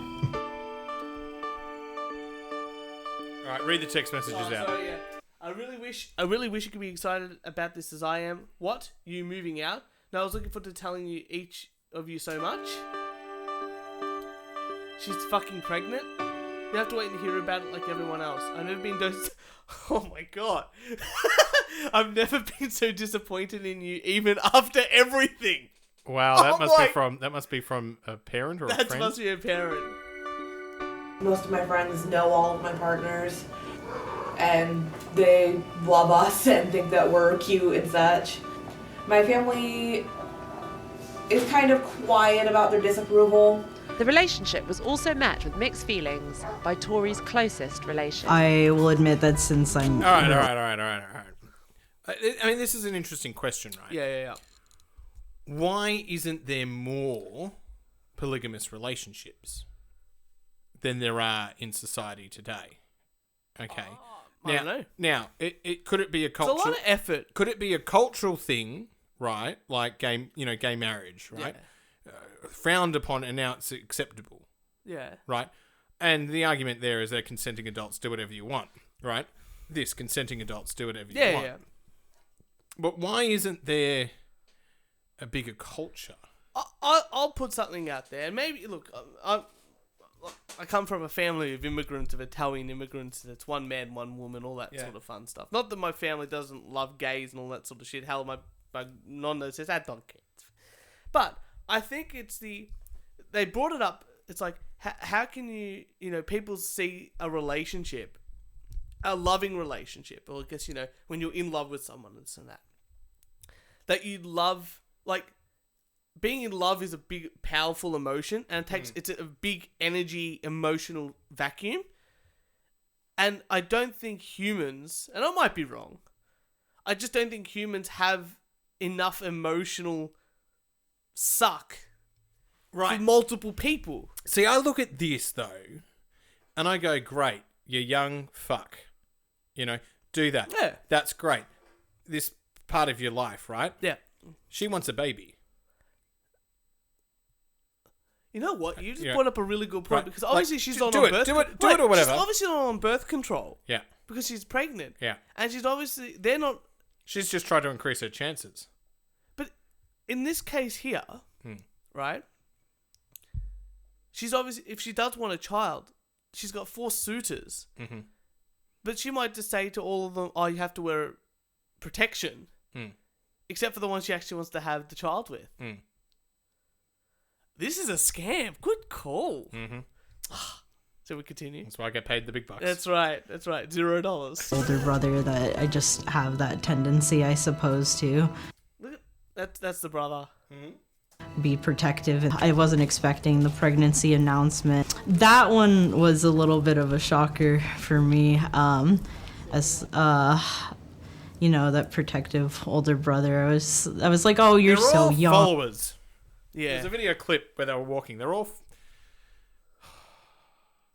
All right, read the text messages out. Sorry, yeah. I really wish you could be excited about this as I am. What? You moving out? No, I was looking forward to telling you each of you so much. She's fucking pregnant? You have to wait and hear about it like everyone else. I've never been Oh my god. I've never been so disappointed in you, even after everything. Wow, that must be from a parent or a friend? That must be a parent. Most of my friends know all of my partners, and they love us and think that we're cute and such. My family is kind of quiet about their disapproval. The relationship was also met with mixed feelings by Tori's closest relation. I will admit that since I'm... All right. I mean, this is an interesting question, right? Yeah. Why isn't there more polygamous relationships than there are in society today? Okay. I don't know. Now, could it be a cultural... It's a lot of effort. Could it be a cultural thing, right? Like gay marriage, right? Yeah. Frowned upon and now it's acceptable. Yeah. Right? And the argument there is that consenting adults do whatever you want, right? this consenting adults do whatever you Yeah, want. yeah. But why isn't there a bigger culture? I'll put something out there. Maybe, look, I come from a family of immigrants, of Italian immigrants. That's one man, one woman, all that sort of fun stuff. Not that my family doesn't love gays and all that sort of shit. Hell, my nonna says, I don't care. But I think it's they brought it up. It's like, how can people see a relationship, a loving relationship, or I guess, when you're in love with someone and so that you love, like, being in love is a big, powerful emotion, and it's a big energy, emotional vacuum. And I don't think humans, and I might be wrong, I just don't think humans have enough emotional suck for multiple people. See, I look at this, though, and I go, great, you're young, fuck. Do that. Yeah. That's great. This part of your life, right? Yeah. She wants a baby. You know what? You just brought up a really good point, because obviously she's not do on it, birth do it or whatever. She's obviously not on birth control. Yeah. Because she's pregnant. Yeah. And she's obviously, they're not. She's just trying to increase her chances. But in this case here, right? She's obviously, if she does want a child, she's got 4 suitors. Mm-hmm. But she might just say to all of them, oh, you have to wear protection. Except for the one she actually wants to have the child with. This is a scam. Good call. Mm-hmm. So we continue. That's why I get paid the big bucks. That's right. $0. Older brother that I just have that tendency, I suppose, to Look at that's the brother. be protective. I wasn't expecting the pregnancy announcement. That one was a little bit of a shocker for me. That protective older brother. I was like, oh, you're They're so all young. Followers. Yeah. There's a video clip where they were walking. They're all.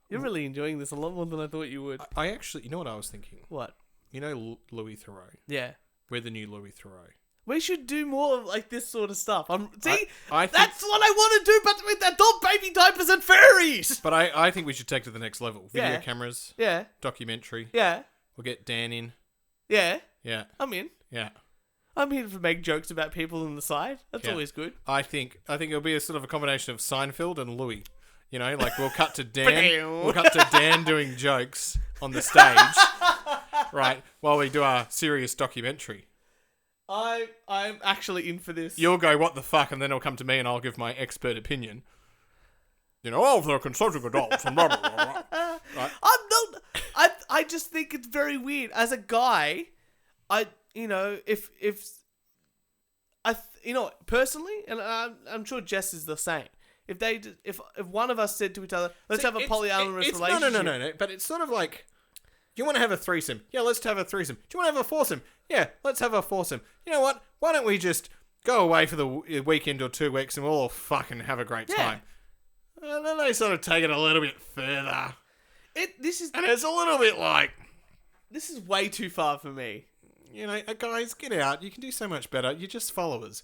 You're really enjoying this a lot more than I thought you would. I actually, you know what I was thinking? What? Louis Theroux. Yeah. We're the new Louis Theroux. We should do more of like this sort of stuff. I think- That's what I want to do, but with adult baby diapers and furries. But I think we should take it to the next level. Video Yeah. cameras. Yeah. Documentary. Yeah. We'll get Dan in. Yeah. Yeah. I'm in. Yeah. I'm here to make jokes about people on the side. That's Yeah. always good. I think it'll be a sort of a combination of Seinfeld and Louis. Like we'll cut to Dan. We'll cut to Dan doing jokes on the stage, right? While we do our serious documentary. I'm actually in for this. You'll go, what the fuck, and then it'll come to me and I'll give my expert opinion. Oh, they're consenting adults and blah, blah, blah, blah. Right? I'm not. I just think it's very weird. As a guy, personally, and I'm sure Jess is the same. If one of us said to each other, let's have a polyamorous relationship. No. But it's sort of like, you want to have a threesome? Yeah, let's have a threesome. Do you want to have a foursome? Yeah, let's have a foursome. You know what? Why don't we just go away for the weekend or 2 weeks and we'll all fucking have a great time? And then they sort of take it a little bit further. And it's a little bit like, this is way too far for me. Guys, get out. You can do so much better. You're just followers.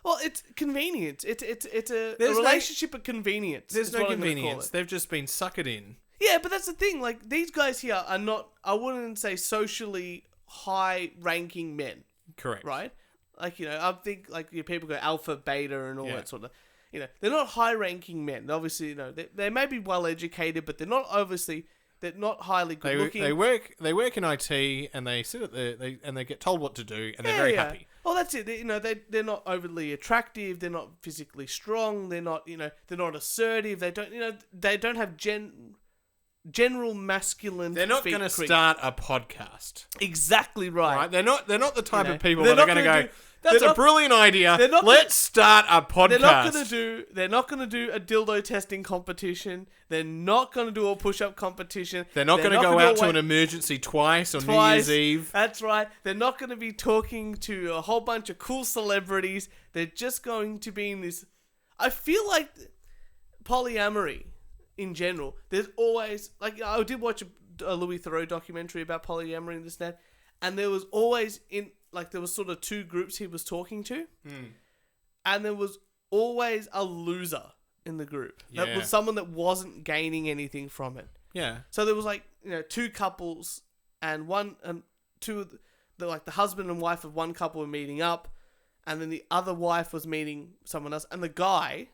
Well, it's convenience. It's a relationship of convenience. There's is no what I'm gonna convenience. call it. They've just been suckered in. Yeah, but that's the thing. Like, these guys here are not, I wouldn't say socially high-ranking men. Correct. Right? Like, I think, like, people go alpha, beta, and all that sort of... they're not high-ranking men. Obviously, they may be well-educated, but they're not they're not highly good-looking. They work in IT, and they sit at and they get told what to do, and they're very happy. Well, that's it. They're not overly attractive. They're not physically strong. They're not, they're not assertive. They don't have general masculine. They're not going to start a podcast. Exactly right. They're not the type of people that are going to go, That's a brilliant idea. Let's start a podcast. They're not going to do a dildo testing competition. They're not going to do a push-up competition. They're not going to go out to an emergency twice on New Year's Eve. That's right. They're not going to be talking to a whole bunch of cool celebrities. They're just going to be in this... I feel like polyamory, in general, there's always... Like, I did watch a Louis Theroux documentary about polyamory and this and that, and there was always... there was sort of 2 groups he was talking to, and there was always a loser in the group. That was someone that wasn't gaining anything from it. Yeah. So there was 2 couples and the husband and wife of one couple were meeting up, and then the other wife was meeting someone else, and the guy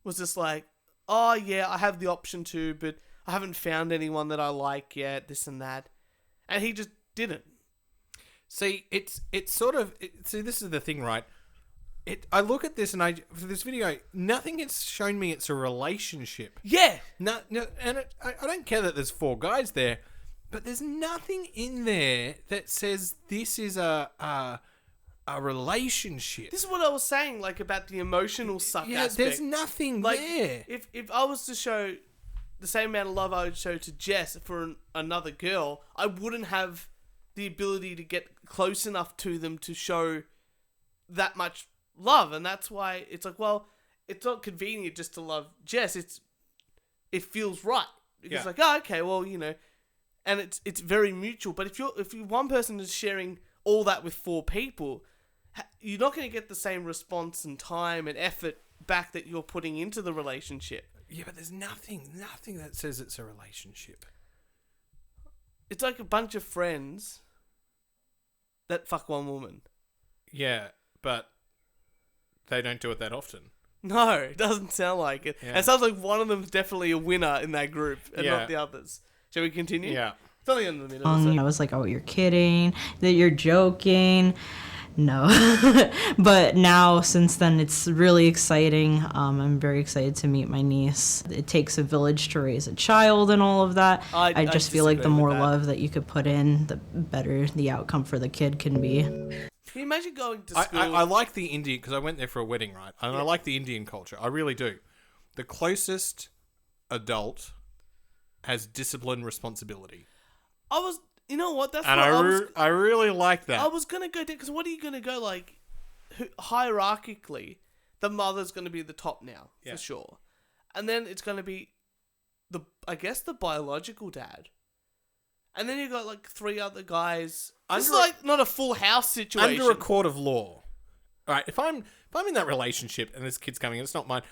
was just like, oh yeah, I have the option to, but I haven't found anyone that I like yet, this and that, and he just didn't. See, it's sort of... See, this is the thing, right? I look at this and for this video, nothing has shown me it's a relationship. Yeah. No, and I don't care that there's 4 guys there, but there's nothing in there that says this is a relationship. This is what I was saying, like, about the emotional suck aspect. There's nothing like, there. If I was to show the same amount of love I would show to Jess for another girl, I wouldn't have the ability to get close enough to them to show that much love. And that's why it's like, well, it's not convenient just to love Jess. It feels right. It's like, oh, okay, well, you know, and it's very mutual. But if you one person is sharing all that with 4 people, you're not going to get the same response and time and effort back that you're putting into the relationship. Yeah, but there's nothing that says it's a relationship. It's like a bunch of friends that fuck one woman. Yeah, but they don't do it that often. No, it doesn't sound like it. Yeah. It sounds like one of them's definitely a winner in that group and not the others. Shall we continue? Yeah. It's only in the middle. So. I was like, oh, you're kidding, that you're joking. No. But now, since then, it's really exciting. I'm very excited to meet my niece. It takes a village to raise a child and all of that. I just feel like the more love that you could put in, the better the outcome for the kid can be. Can you imagine going to school? I like the Indian, because I went there for a wedding, right? And I like the Indian culture. I really do. The closest adult has discipline responsibility. You know what? That's and what I really like that. I was going to go down, because what are you going to go, like, hierarchically, the mother's going to be the top now, for sure. And then it's going to be, I guess, the biological dad. And then you got, like, 3 other guys. It's like not a full house situation. Under a court of law. All right, if I'm in that relationship and this kid's coming and it's not mine,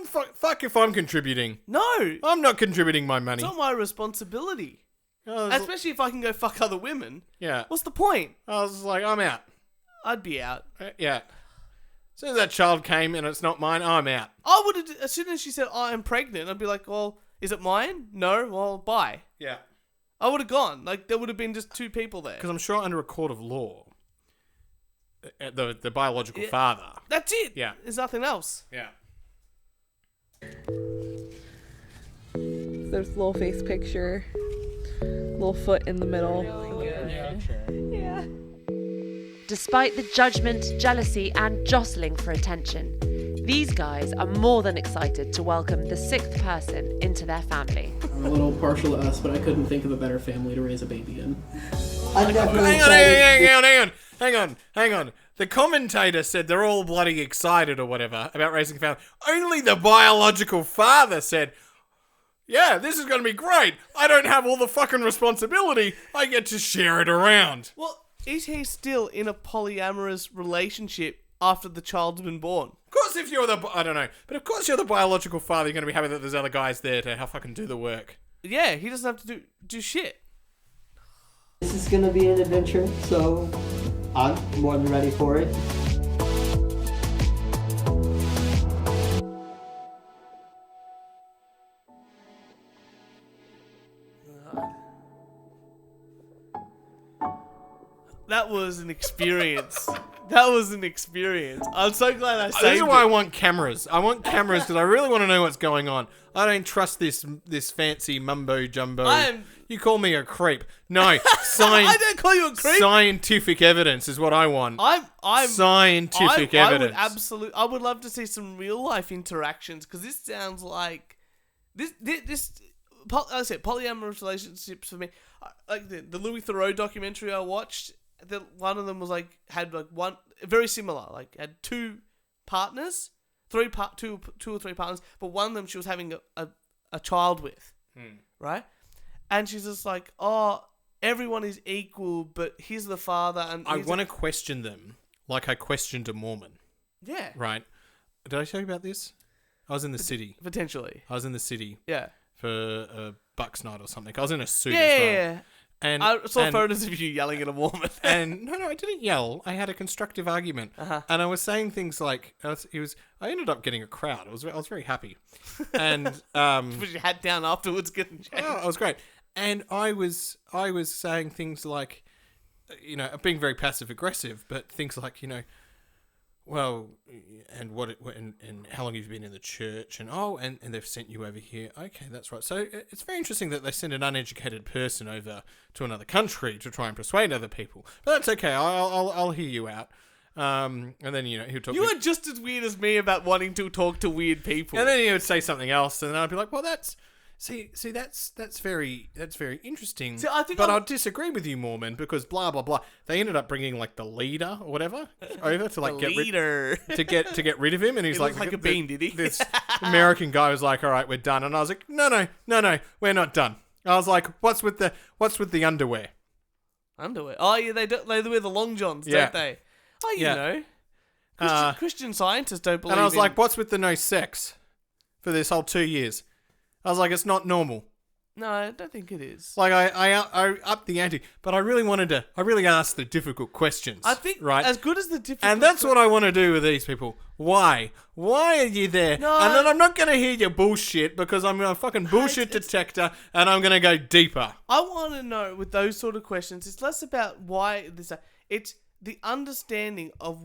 fuck if I'm contributing. No. I'm not contributing my money. It's not my responsibility. Especially if I can go fuck other women. Yeah. What's the point? I was like, I'm out. I'd be out. Yeah. As soon as that child came and it's not mine, I'm out. I would have, as soon as she said, oh, I'm pregnant, I'd be like, well, is it mine? No? Well, bye. Yeah. I would have gone. Like, there would have been just 2 people there. Because I'm sure under a court of law, the biological father. That's it. Yeah. There's nothing else. Yeah. There's a little face picture, little foot in the middle. Yeah. Despite the judgment, jealousy, and jostling for attention, these guys are more than excited to welcome the 6th person into their family. I'm a little partial to us, but I couldn't think of a better family to raise a baby in. Hang on. The commentator said they're all bloody excited or whatever about raising a family. Only the biological father said, yeah, this is going to be great. I don't have all the fucking responsibility. I get to share it around. Well, is he still in a polyamorous relationship after the child's been born? Of course, if you're I don't know, but of course you're the biological father, you're going to be happy that there's other guys there to help fucking do the work. Yeah, he doesn't have to do shit. This is gonna be an adventure, so I'm more than ready for it. That was an experience. I'm so glad I saved it. This is why I want cameras. I want cameras because I really want to know what's going on. I don't trust this fancy mumbo jumbo. You call me a creep. No, I don't call you a creep. Scientific evidence is what I want. Scientific evidence. I would love to see some real life interactions, because this sounds like this. Like I said, polyamorous relationships for me. Like the Louis Theroux documentary I watched. One of them was had one very similar, had 2 partners, two or three partners, but one of them she was having a child with, right? And she's just like, oh, everyone is equal, but he's the father, and I want to question them like I questioned a Mormon. Yeah. Right. Did I tell you about this? I was in the city. Potentially. I was in the city. Yeah. For a Bucks night or something. I was in a suit as well. Yeah. And I saw and, photos of you yelling at a woman. And no, I didn't yell. I had a constructive argument, and I was saying things like, I ended up getting a crowd. I was very happy, and Put your hat down afterwards, getting changed. oh, it was great. And I was saying things like, being very passive aggressive, but things like, well, and and how long have you been in the church? And and they've sent you over here. Okay, that's right. So it's very interesting that they send an uneducated person over to another country to try and persuade other people. But that's okay. I'll hear you out. And then he'll talk. You are just as weird as me about wanting to talk to weird people. And then he would say something else, and then I'd be like, well, that's. See, that's very interesting. See, I think I'll disagree with you, Mormon, because blah blah blah. They ended up bringing like the leader or whatever over to like get rid of him, and he's like a bean, did he? This American guy was like, "All right, we're done," and I was like, "No, we're not done." I was like, "What's with the underwear?" Underwear? Oh yeah, they wear the long johns, don't they? Oh, you know, Christian scientists don't believe. And I was like, "What's with the no sex for this whole 2 years?" I was like, it's not normal. No, I don't think it is. Like, I upped the ante, but I really asked the difficult questions. I think, right? as good as the difficult And that's what I want to do with these people. Why? Why are you there? No. And then I'm not going to hear your bullshit, because I'm a fucking bullshit detector, and I'm going to go deeper. I want to know, with those sort of questions, it's less about why this. It's the understanding of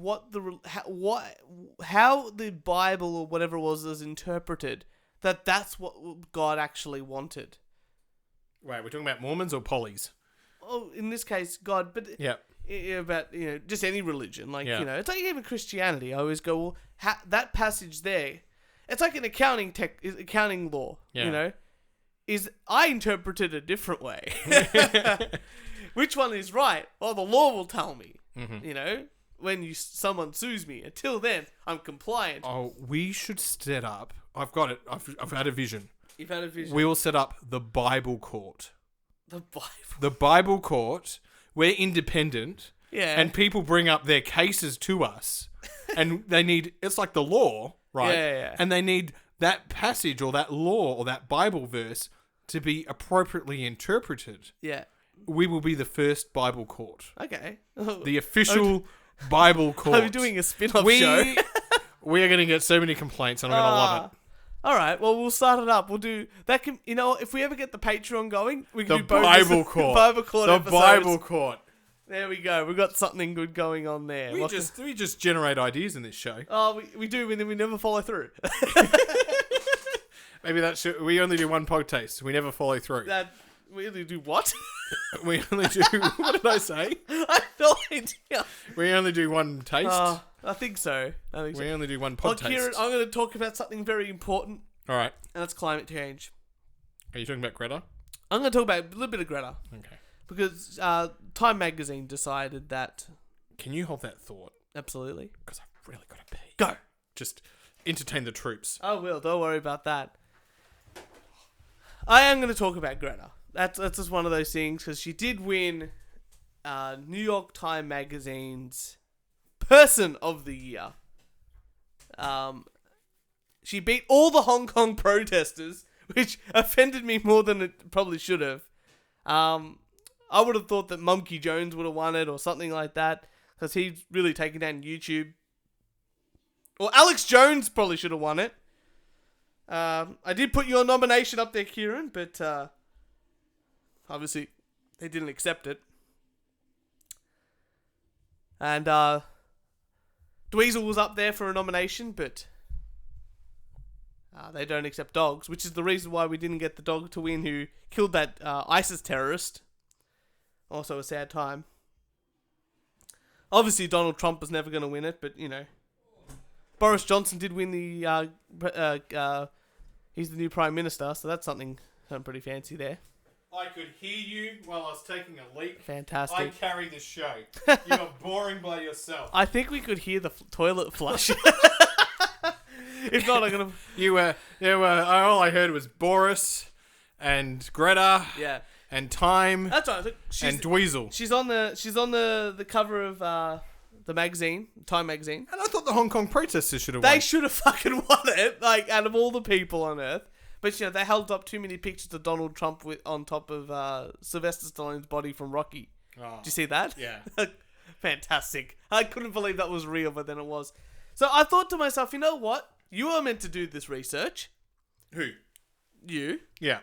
how the Bible or whatever it was interpreted. That's what God actually wanted. Wait, we're talking about Mormons or polys? Oh, in this case, God, but about just any religion, it's like even Christianity. I always go, well, that passage there, it's like an accounting law. I interpret it a different way. Which one is right? Well, the law will tell me. Mm-hmm. When someone sues me. Until then, I'm compliant. Oh, we should set up. I've got it. I've had a vision. You've had a vision. We will set up the Bible court. The Bible. The Bible court. We're independent. Yeah. And people bring up their cases to us, and it's like the law, right? Yeah. And they need that passage or that law or that Bible verse to be appropriately interpreted. Yeah. We will be the first Bible court. Okay. The official Bible court. Are we doing a spin-off show? We are going to get so many complaints, and I'm going to love it. All right, well, we'll start it up. We'll do that. If we ever get the Patreon going, we can do both Bible court. Bible court the episodes. Bible court. There we go. We've got something good going on there. We just generate ideas in this show. Oh, we do, and then we never follow through. Maybe we only do one podcast. We never follow through. We only do what? We only do. What did I say? I have no idea. We only do one taste. I think so. We only do one pod taste. Kieran, I'm going to talk about something very important. All right. And that's climate change. Are you talking about Greta? I'm going to talk about a little bit of Greta. Okay. Because Time Magazine decided that... Can you hold that thought? Absolutely. Because I've really got to pee. Go. Just entertain the troops. I will. Don't worry about that. I am going to talk about Greta. That's just one of those things, because she did win New York Times Magazine's Person of the Year. She beat all the Hong Kong protesters, which offended me more than it probably should have. I would have thought that Monkey Jones would have won it or something like that, because he's really taken down YouTube. Or Alex Jones probably should have won it. I did put your nomination up there, Kieran, but obviously they didn't accept it. And Dweezil was up there for a nomination, but they don't accept dogs, which is the reason why we didn't get the dog to win who killed that ISIS terrorist. Also a sad time. Obviously Donald Trump was never going to win it, but Boris Johnson did win the he's the new Prime Minister, so that's something pretty fancy there. I could hear you while I was taking a leak. Fantastic. I carry the show. You are boring by yourself. I think we could hear the toilet flush. If not, I'm gonna. You were. All I heard was Boris and Greta. Yeah. And Time. That's right. And Dweezil. She's on the cover of the magazine, Time Magazine. And I thought the Hong Kong protesters should have won. They should have fucking won it, like, out of all the people on Earth. But, they held up too many pictures of Donald Trump on top of Sylvester Stallone's body from Rocky. Oh, Did you see that? yeah. Fantastic. I couldn't believe that was real, but then it was. So I thought to myself, you know what? You are meant to do this research. Who? You. Yeah.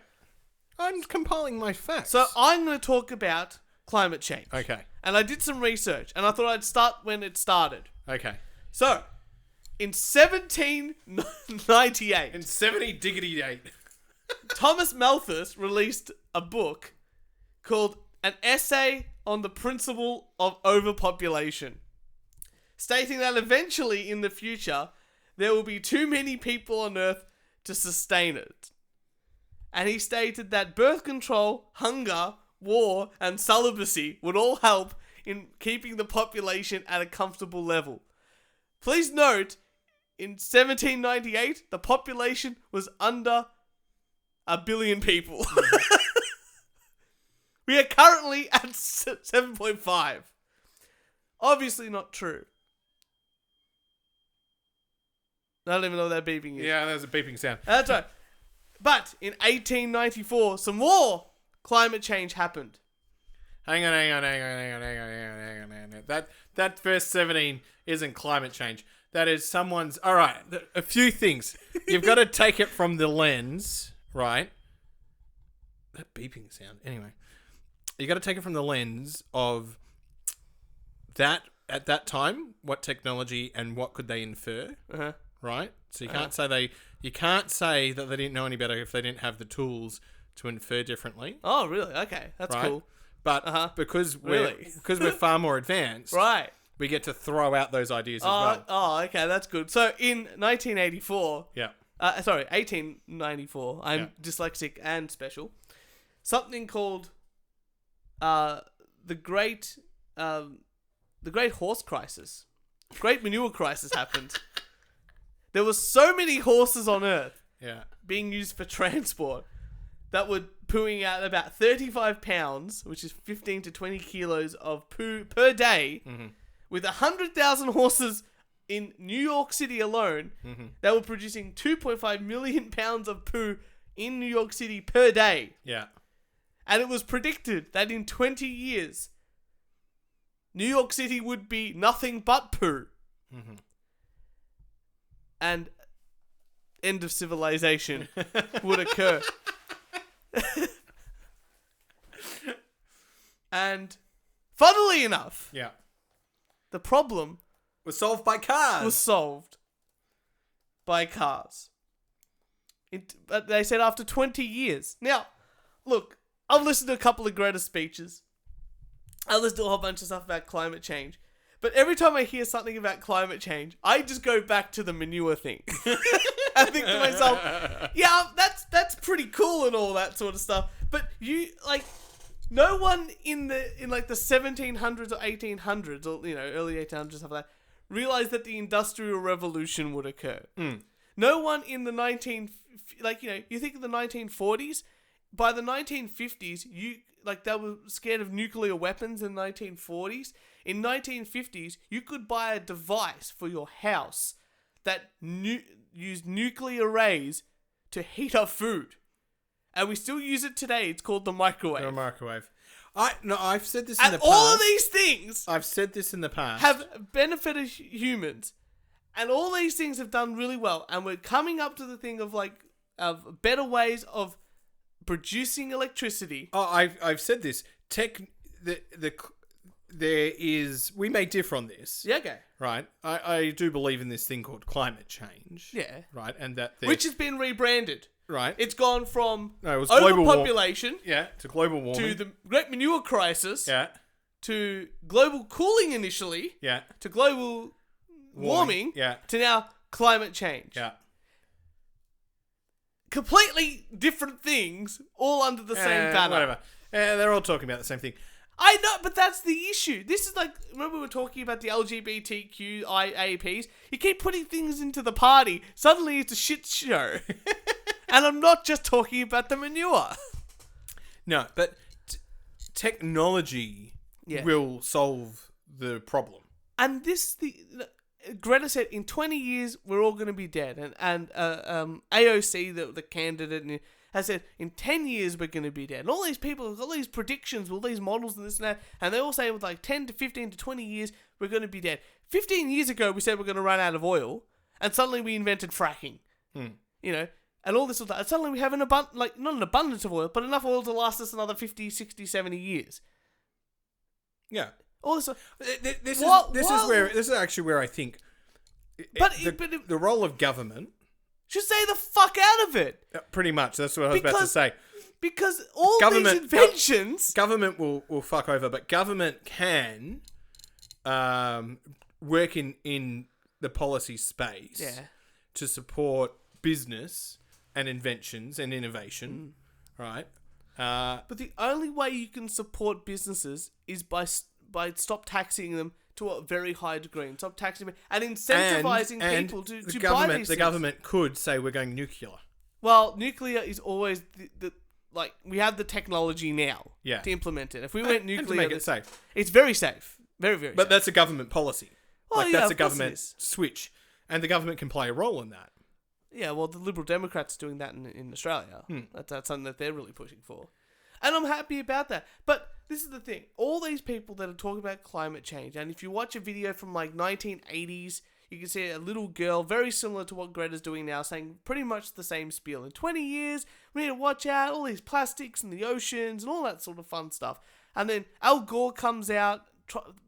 I'm compiling my facts. So I'm going to talk about climate change. Okay. And I did some research, and I thought I'd start when it started. Okay. So, in 1798... In 70 diggity date. Thomas Malthus released a book called An Essay on the Principle of Overpopulation, stating that eventually in the future, there will be too many people on Earth to sustain it. And he stated that birth control, hunger, war, and celibacy would all help in keeping the population at a comfortable level. Please note, in 1798, the population was under 1 billion people. We are currently at 7.5. Obviously not true. I don't even know what that beeping is. Yeah, there's a beeping sound. That's right. But in 1894, some more climate change happened. Hang on. That first 17 isn't climate change. That is someone's... All right, a few things. You've got to take it from the lens, right? That beeping sound. Anyway, you got to take it from the lens of that at that time, what technology and what could they infer, right? So you can't say that they didn't know any better if they didn't have the tools to infer differently. Oh, really? Okay, that's right? cool. But because we're far more advanced, right? We get to throw out those ideas as well. Oh, okay, that's good. So in 1984, 1894, I'm dyslexic and special. Something called the Great Horse Crisis, Great Manure Crisis happened. There were so many horses on Earth being used for transport that were pooing out about 35 pounds, which is 15 to 20 kilos of poo per day, with 100,000 horses in New York City alone that were producing 2.5 million pounds of poo in New York City per day. Yeah. And it was predicted that in 20 years, New York City would be nothing but poo. And end of civilization would occur. And funnily enough, the problem was solved by cars. But they said after 20 years. Now, look, I've listened to a couple of Greta speeches. I listened to a whole bunch of stuff about climate change. But every time I hear something about climate change, I just go back to the manure thing. I think to myself, yeah, that's pretty cool and all that sort of stuff. But no one in the 1700s or 1800s or early 1800s stuff like that realized that the Industrial Revolution would occur. No one in the you think of the 1940s. By the 1950s, they were scared of nuclear weapons in the 1940s. In 1950s, you could buy a device for your house that used nuclear rays to heat up food. And we still use it today. It's called the microwave. The microwave. I've said this in the past. And all of these things... I've said this in the past. ...have benefited humans. And all these things have done really well. And we're coming up to the thing of better ways of producing electricity. Oh, I've said this. We may differ on this. Yeah, okay. Right. I do believe in this thing called climate change. Yeah. Right. And that which has been rebranded. Right. It's gone from it was overpopulation. To global warming. To the Great Manure Crisis. Yeah. To global cooling initially. Yeah. To global warming. Yeah. To now climate change. Yeah. Completely different things, all under the same banner. Whatever. They're all talking about the same thing. I know, but that's the issue. This is remember we were talking about the LGBTQIAPs? You keep putting things into the party, suddenly it's a shit show. And I'm not just talking about the manure. No, but technology will solve the problem. And Greta said in 20 years we're all going to be dead, and AOC, the candidate, has said in 10 years we're going to be dead. And all these people, all these predictions, all these models and this and that, and they all say with like 10 to 15 to 20 years we're going to be dead. 15 years ago we said we're going to run out of oil, and suddenly we invented fracking. You know, and all this sort of, and suddenly we have not an abundance of oil, but enough oil to last us another 50, 60, 70 years. Yeah. All this. This is actually where I think the role of government should stay the fuck out of it. Pretty much. That's what I was about to say. Because all these inventions... Government will fuck over, but government can work in the policy space to support business and inventions and innovation, right? But the only way you can support businesses is by stop taxing them to a very high degree, and stop taxing them and incentivizing people to buy these things. The government could say we're going nuclear. Well, nuclear is always we have the technology now to implement it. If we went nuclear, and to make it safe, it's very safe, very very. But safe. That's a government policy. Well, that's a government switch, and the government can play a role in that. Yeah, well, the Liberal Democrats are doing that in Australia. That's something that they're really pushing for. And I'm happy about that. But this is the thing. All these people that are talking about climate change, and if you watch a video from like 1980s, you can see a little girl, very similar to what Greta's doing now, saying pretty much the same spiel. In 20 years, we need to watch out, all these plastics in the oceans and all that sort of fun stuff. And then Al Gore comes out,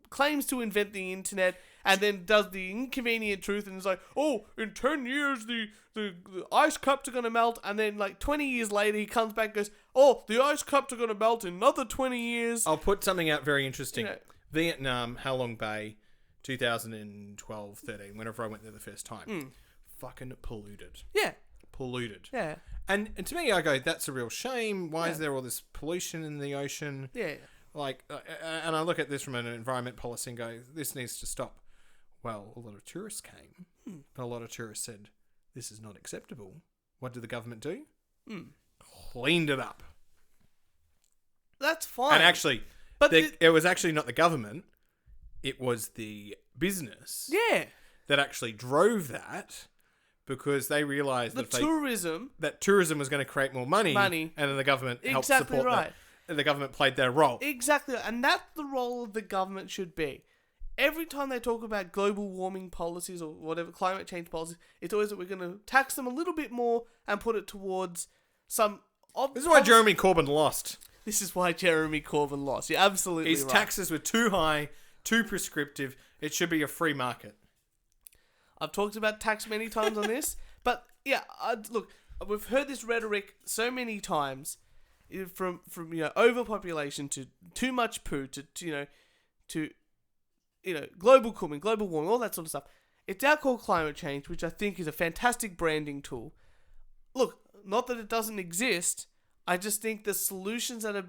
claims to invent the internet, and then does the inconvenient truth and is like, oh, in 10 years the ice cups are going to melt. And then like 20 years later he comes back and goes, oh, the ice cups are going to melt in another 20 years. I'll put something out very interesting. Vietnam, Halong Bay, 2012, 13, whenever I went there the first time. Fucking polluted. Yeah. Polluted. Yeah. And to me, I go, that's a real shame. Why is there all this pollution in the ocean? Yeah. Like, and I look at this from an environment policy and go, this needs to stop. Well, a lot of tourists came, but a lot of tourists said, this is not acceptable. What did the government do? Cleaned it up. That's fine. And actually, but it was actually not the government. It was the business that actually drove that, because they realised that tourism was going to create more money, and then the government helped support that. And the government played their role. Exactly, and that's the role of the government should be. Every time they talk about global warming policies or whatever, climate change policies, it's always that we're going to tax them a little bit more and put it towards some... This is why Jeremy Corbyn lost. This is why Jeremy Corbyn lost. You're absolutely right. His taxes were too high, too prescriptive. It should be a free market. I've talked about tax many times on this, but yeah, look, we've heard this rhetoric so many times, from overpopulation to too much poo to global warming, all that sort of stuff. It's now called climate change, which I think is a fantastic branding tool. Look, not that it doesn't exist, I just think the solutions that are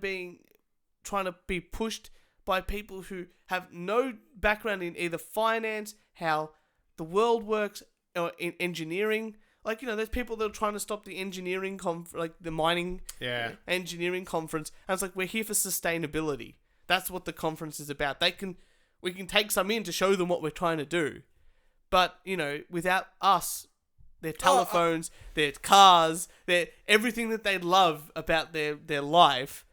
trying to be pushed by people who have no background in either finance, how the world works, or in engineering. Like, there's people that are trying to stop the engineering the mining engineering conference. And it's like, we're here for sustainability. That's what the conference is about. We can take some in to show them what we're trying to do. But, without us, their telephones, their cars, everything that they love about their life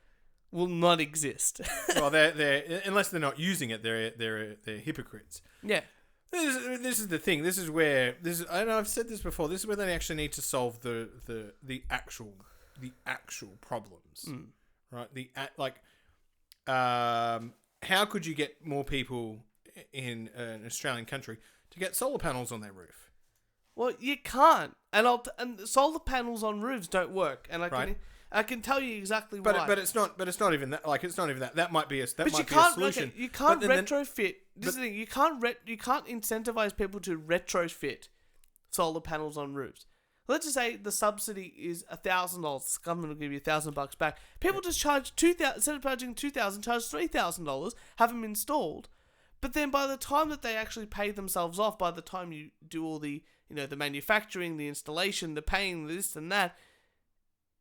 will not exist. Well, they're unless they're not using it, they're hypocrites. Yeah. This is the thing. This is where I know I've said this before. This is where they actually need to solve the actual problems, right? How could you get more people in an Australian country to get solar panels on their roof? Well, you can't, and solar panels on roofs don't work, and I can tell you exactly why. But it's not even that. Like, it's not even that. That might be a solution. Okay, you can't retrofit. This is the thing. You can't incentivize people to retrofit solar panels on roofs. Let's just say the subsidy is $1,000. The government will give you $1,000 back. People just charge $2,000 instead of charging $2,000, charge $3,000, have them installed. But then by the time that they actually pay themselves off, by the time you do all the the manufacturing, the installation, the paying, this and that,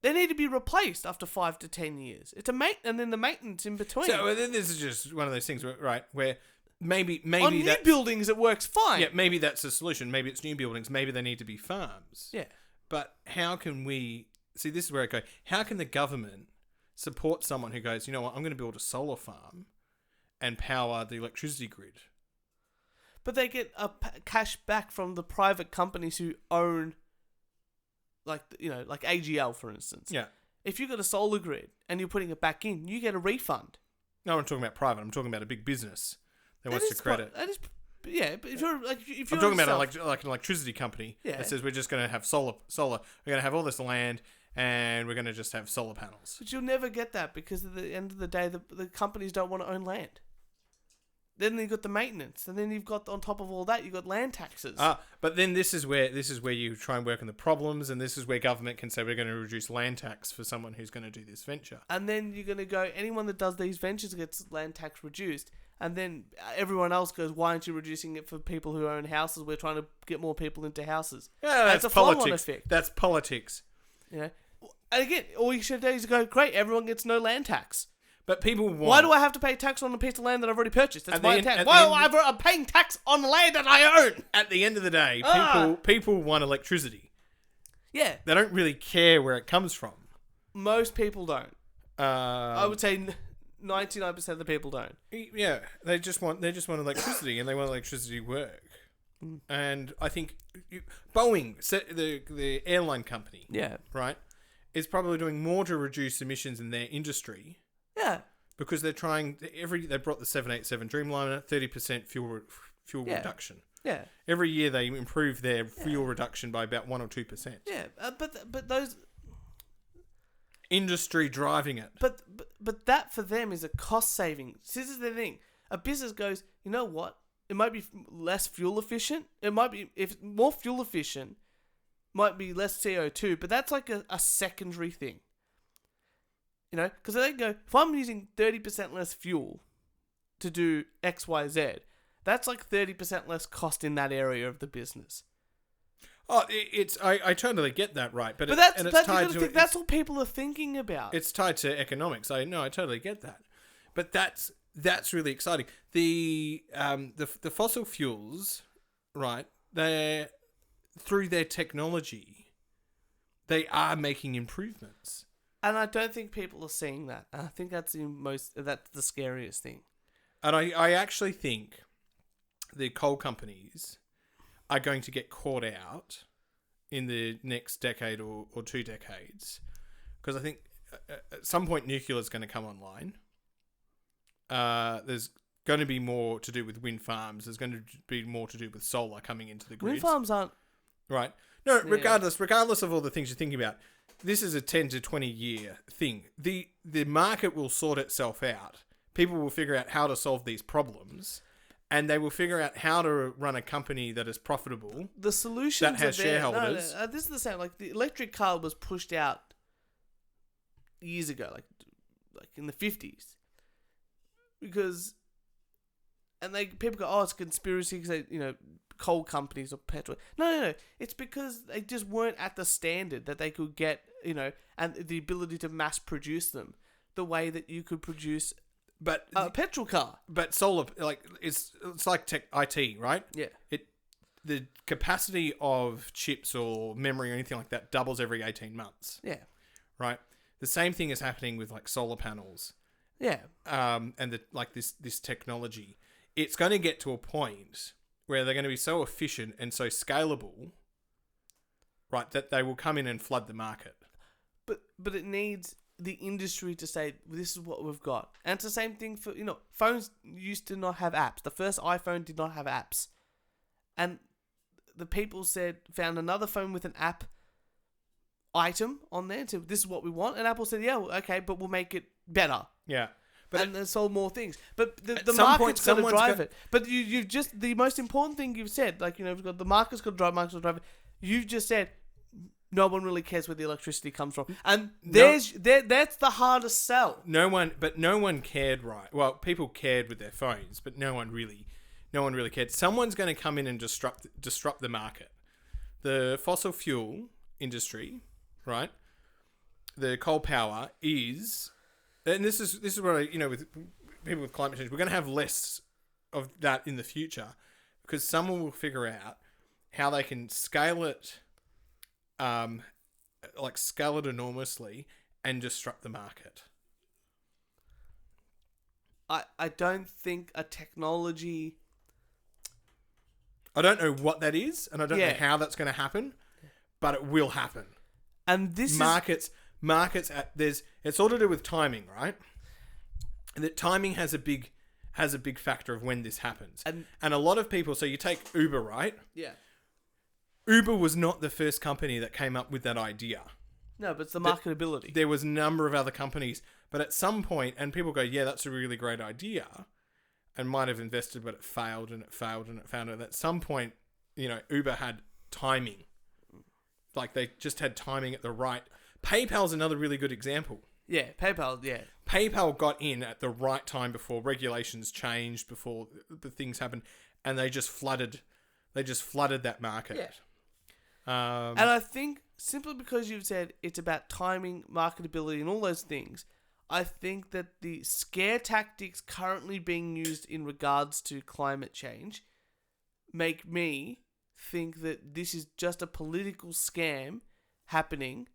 they need to be replaced after 5 to 10 years. It's and then the maintenance in between. So then this is just one of those things, right, where maybe On new that's, buildings, it works fine. yeah, maybe that's the solution. Maybe it's new buildings. Maybe they need to be farms. Yeah. But how can we see? This is where I go. How can the government support someone who goes, you know what, I'm going to build a solar farm and power the electricity grid? But they get cash back from the private companies who own, like AGL, for instance. Yeah. If you've got a solar grid and you're putting it back in, you get a refund. No, I'm talking about private. I'm talking about a big business that wants to credit. That is, yeah. But if you're if you're I'm talking about yourself- like an electricity company Yeah. that says we're just going to have solar. We're going to have all this land and we're going to just have solar panels. But you'll never get that because at the end of the day, the companies don't want to own land. Then you've got the maintenance, and then you've got on top of all that, you've got land taxes. But then this is where you try and work on the problems, and this is where government can say we're going to reduce land tax for someone who's going to do this venture. And then you're going to go, anyone that does these ventures gets land tax reduced. And then everyone else goes, why aren't you reducing it for people who own houses? We're trying to get more people into houses. Yeah, that's that's a flow-on politics. effect. That's politics. You know? And again, all you should do is go, great, everyone gets no land tax. But people want... Why do I have to pay tax on a piece of land that I've already purchased? That's At the my end- tax. at Why the am end- I'm paying tax on land that I own? At the end of the day, people want electricity. Yeah. They don't really care where it comes from. Most people don't. I would say 99% of the people don't. Yeah, they just want electricity, and they want electricity to work. And I think Boeing, the airline company, Yeah. right, is probably doing more to reduce emissions in their industry. Yeah. Because they're trying they brought the 787 Dreamliner 30% fuel Yeah. reduction. Yeah. Every year they improve their fuel reduction by about 1 or 2%. Yeah. But those Industry driving it. But that for them is a cost saving. This is the thing. A business goes, you know what? It might be less fuel efficient. It might be, if more fuel efficient, might be less CO2, but that's like a secondary thing. You know, because they go, if I'm using 30% less fuel to do X, Y, Z, that's like 30% less cost in that area of the business. Oh, I totally get that, right? But that's what people are thinking about. It's tied to economics. I totally get that. But that's really exciting. The fossil fuels, right? They're through their technology, they are making improvements. And I don't think people are seeing that. I think that's the scariest thing. And I actually think the coal companies are going to get caught out in the next decade or 2 decades. Because I think at some point nuclear is going to come online. There's going to be more to do with wind farms. There's going to be more to do with solar coming into the grids. Wind farms aren't... Right. No, regardless of all the things you're thinking about, this is a 10 to 20 year thing. The market will sort itself out. People will figure out how to solve these problems, and they will figure out how to run a company that is profitable. The solutions that has are there. shareholders. No, this is the same. Like the electric car was pushed out years ago, like in the 50s, because, and people go, oh, it's a conspiracy because coal companies or petrol. No. It's because they just weren't at the standard that they could get, and the ability to mass produce them the way that you could produce a petrol car. But solar, it's like tech IT, right? Yeah. The capacity of chips or memory or anything like that doubles every 18 months. Yeah. Right? The same thing is happening with solar panels. Yeah. And this technology. It's going to get to a point where they're going to be so efficient and so scalable, right, that they will come in and flood the market. But it needs the industry to say, this is what we've got. And it's the same thing for, phones used to not have apps. The first iPhone did not have apps. And the people found another phone with an app item on there and said, this is what we want. And Apple said, yeah, well, okay, but we'll make it better. Yeah. And they sold more things. But the market's got to drive it. But you've just, the most important thing you've said, we've got the market's got to drive it. You've just said, no one really cares where the electricity comes from. And that's the hardest sell. No one cared, right? Well, people cared with their phones, but no one really cared. Someone's going to come in and disrupt the market. The fossil fuel industry, right? The coal power is... And this is what with people with climate change, we're going to have less of that in the future, because someone will figure out how they can scale it, scale it enormously and disrupt the market. I don't think a technology... I don't know what that is, and I don't know how that's going to happen, but it will happen. And this markets it's all to do with timing, right? That timing has a big factor of when this happens. And a lot of people, so you take Uber, right? Yeah. Uber was not the first company that came up with that idea. No, but it's the marketability. There was a number of other companies, but at some point, and people go, yeah, that's a really great idea, and might have invested, but it failed, and it failed, and it failed. And at some point, Uber had timing. Like, they just had timing at the right... PayPal's another really good example. Yeah, PayPal, yeah. PayPal got in at the right time before regulations changed, before the things happened, and they just flooded that market. Yeah. And I think simply because you've said it's about timing, marketability, and all those things, I think that the scare tactics currently being used in regards to climate change make me think that this is just a political scam happening,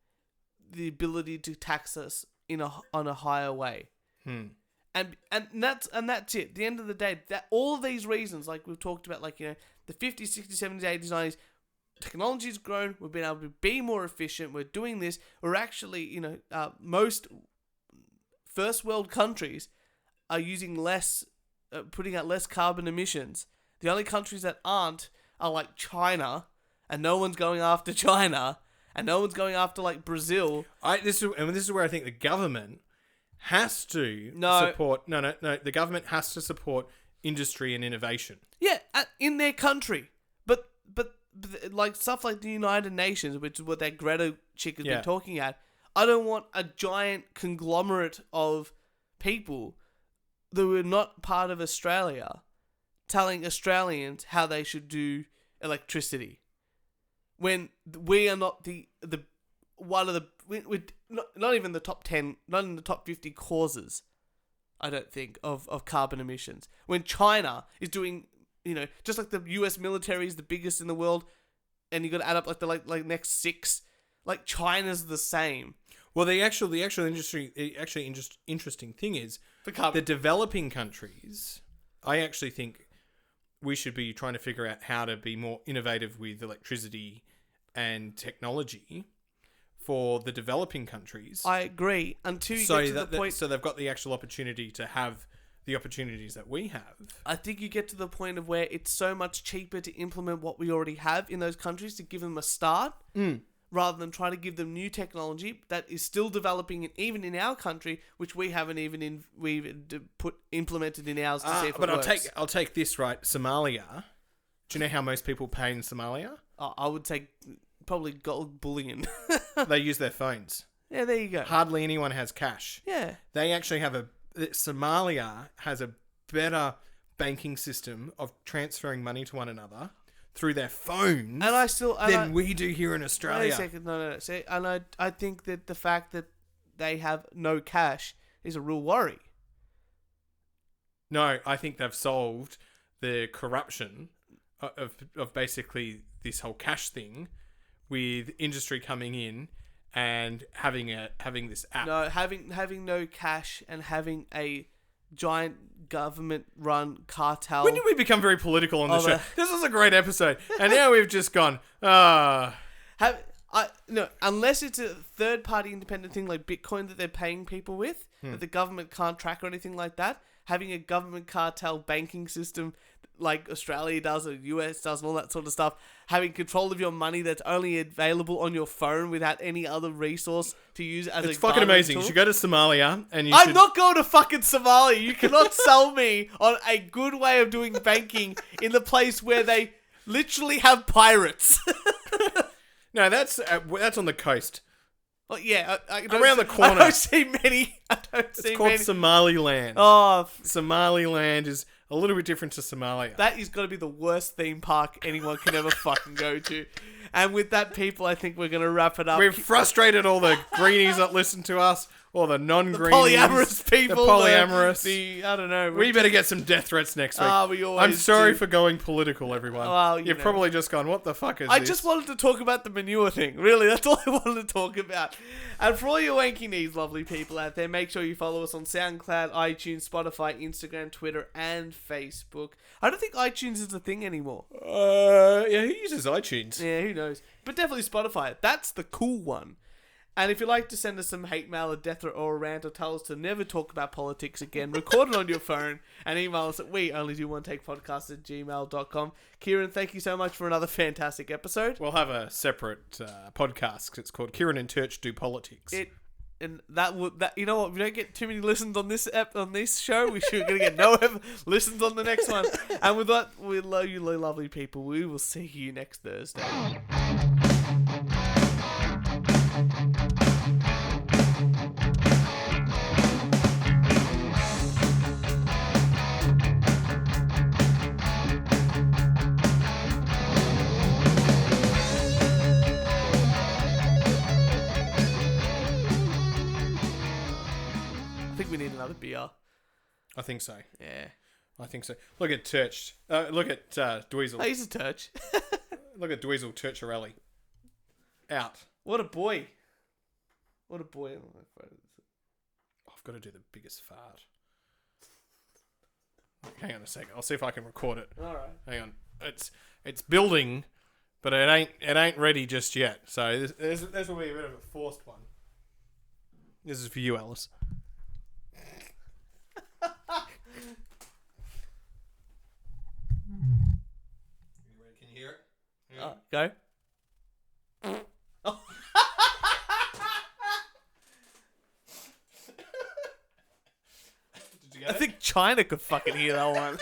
the ability to tax us on a higher way. And that's it. At the end of the day, that all of these reasons, like we've talked about, the 50s, 60s, 70s, 80s, 90s, technology's grown, we've been able to be more efficient, we're doing this, we're actually, most first world countries are using less, putting out less carbon emissions. The only countries that aren't are like China, and no one's going after China, and no one's going after like Brazil. This is where I think the government has to support. No. The government has to support industry and innovation. Yeah, in their country, but like stuff like the United Nations, which is what that Greta chick has been talking at. I don't want a giant conglomerate of people that were not part of Australia telling Australians how they should do electricity, when we are not we're not even the top 10, not in the top 50 causes, I don't think, of carbon emissions. When China is doing, just like the US military is the biggest in the world, and you got to add up like the next 6, like China's the same. Well, the actual interesting thing is the developing countries. I actually think we should be trying to figure out how to be more innovative with electricity and technology for the developing countries. I agree. Until you get to the point... So they've got the actual opportunity to have the opportunities that we have. I think you get to the point of where it's so much cheaper to implement what we already have in those countries to give them a start, rather than try to give them new technology that is still developing, even in our country, which we haven't even implemented in ours to see if it works. I'll take this, right. Somalia. Do you know how most people pay in Somalia? I would say probably gold bullion. They use their phones. Yeah, there you go. Hardly anyone has cash. Yeah. They actually have Somalia has a better banking system of transferring money to one another through their phones than we do here in Australia. Wait a second. No. See, and I think that the fact that they have no cash is a real worry. No, I think they've solved the corruption of basically this whole cash thing, with industry coming in and having this app. No, having no cash and having a giant government-run cartel. When did we become very political on the show? This was a great episode, and now we've just gone. Unless it's a third-party independent thing like Bitcoin that they're paying people with, that the government can't track or anything like that. Having a government cartel banking system like Australia does or US does and all that sort of stuff, having control of your money that's only available on your phone without any other resource to use as it's fucking amazing. Tool. You should go to Somalia and I'm not going to fucking Somalia. You cannot sell me on a good way of doing banking in the place where they literally have pirates. No, that's on the coast. Well, yeah, around the corner. I don't see many. It's called Somaliland. Oh, Somaliland is a little bit different to Somalia. That is got to be the worst theme park anyone can ever fucking go to. And with that, people, I think we're going to wrap it up. We've frustrated all the greenies that listen to us. or the The non-green, polyamorous people. the polyamorous. I don't know. We better get some death threats next week. We always I'm sorry do. for going political, everyone. Well, You've probably just gone, what the fuck is I this? just wanted to talk about the manure thing. Really, that's all I wanted to talk about. And for all your wanky knees, lovely people out there, make sure you follow us on SoundCloud, iTunes, Spotify, Instagram, Twitter, and Facebook. I don't think iTunes is a thing anymore. Yeah, who uses iTunes? Yeah, who knows? But definitely Spotify. That's the cool one. And if you'd like to send us some hate mail, a death threat, or a rant, or tell us to never talk about politics again, record it on your phone and email us at weonlydo1takepodcast@gmail.com. Kieran, thank you so much for another fantastic episode. We'll have a separate podcast. It's called Kieran and Turch Do Politics. And that you know what? We don't get too many listens on this on this show. We're gonna get no listens on the next one. And with that, we love you, lovely people. We will see you next Thursday. I think we need another beer. I think so. Yeah. I think so. Look at Turch. Look at Dweezil. He's a Turch. Look at Dweezil Turcharelli. Out. What a boy. What a boy. I've got to do the biggest fart. Hang on a second. I'll see if I can record it. All right. Hang on. It's building, but it ain't ready just yet. So this will be a bit of a forced one. This is for you, Alice. Can you hear it? Yeah. Go. Oh. Did you get I think China could fucking hear that one.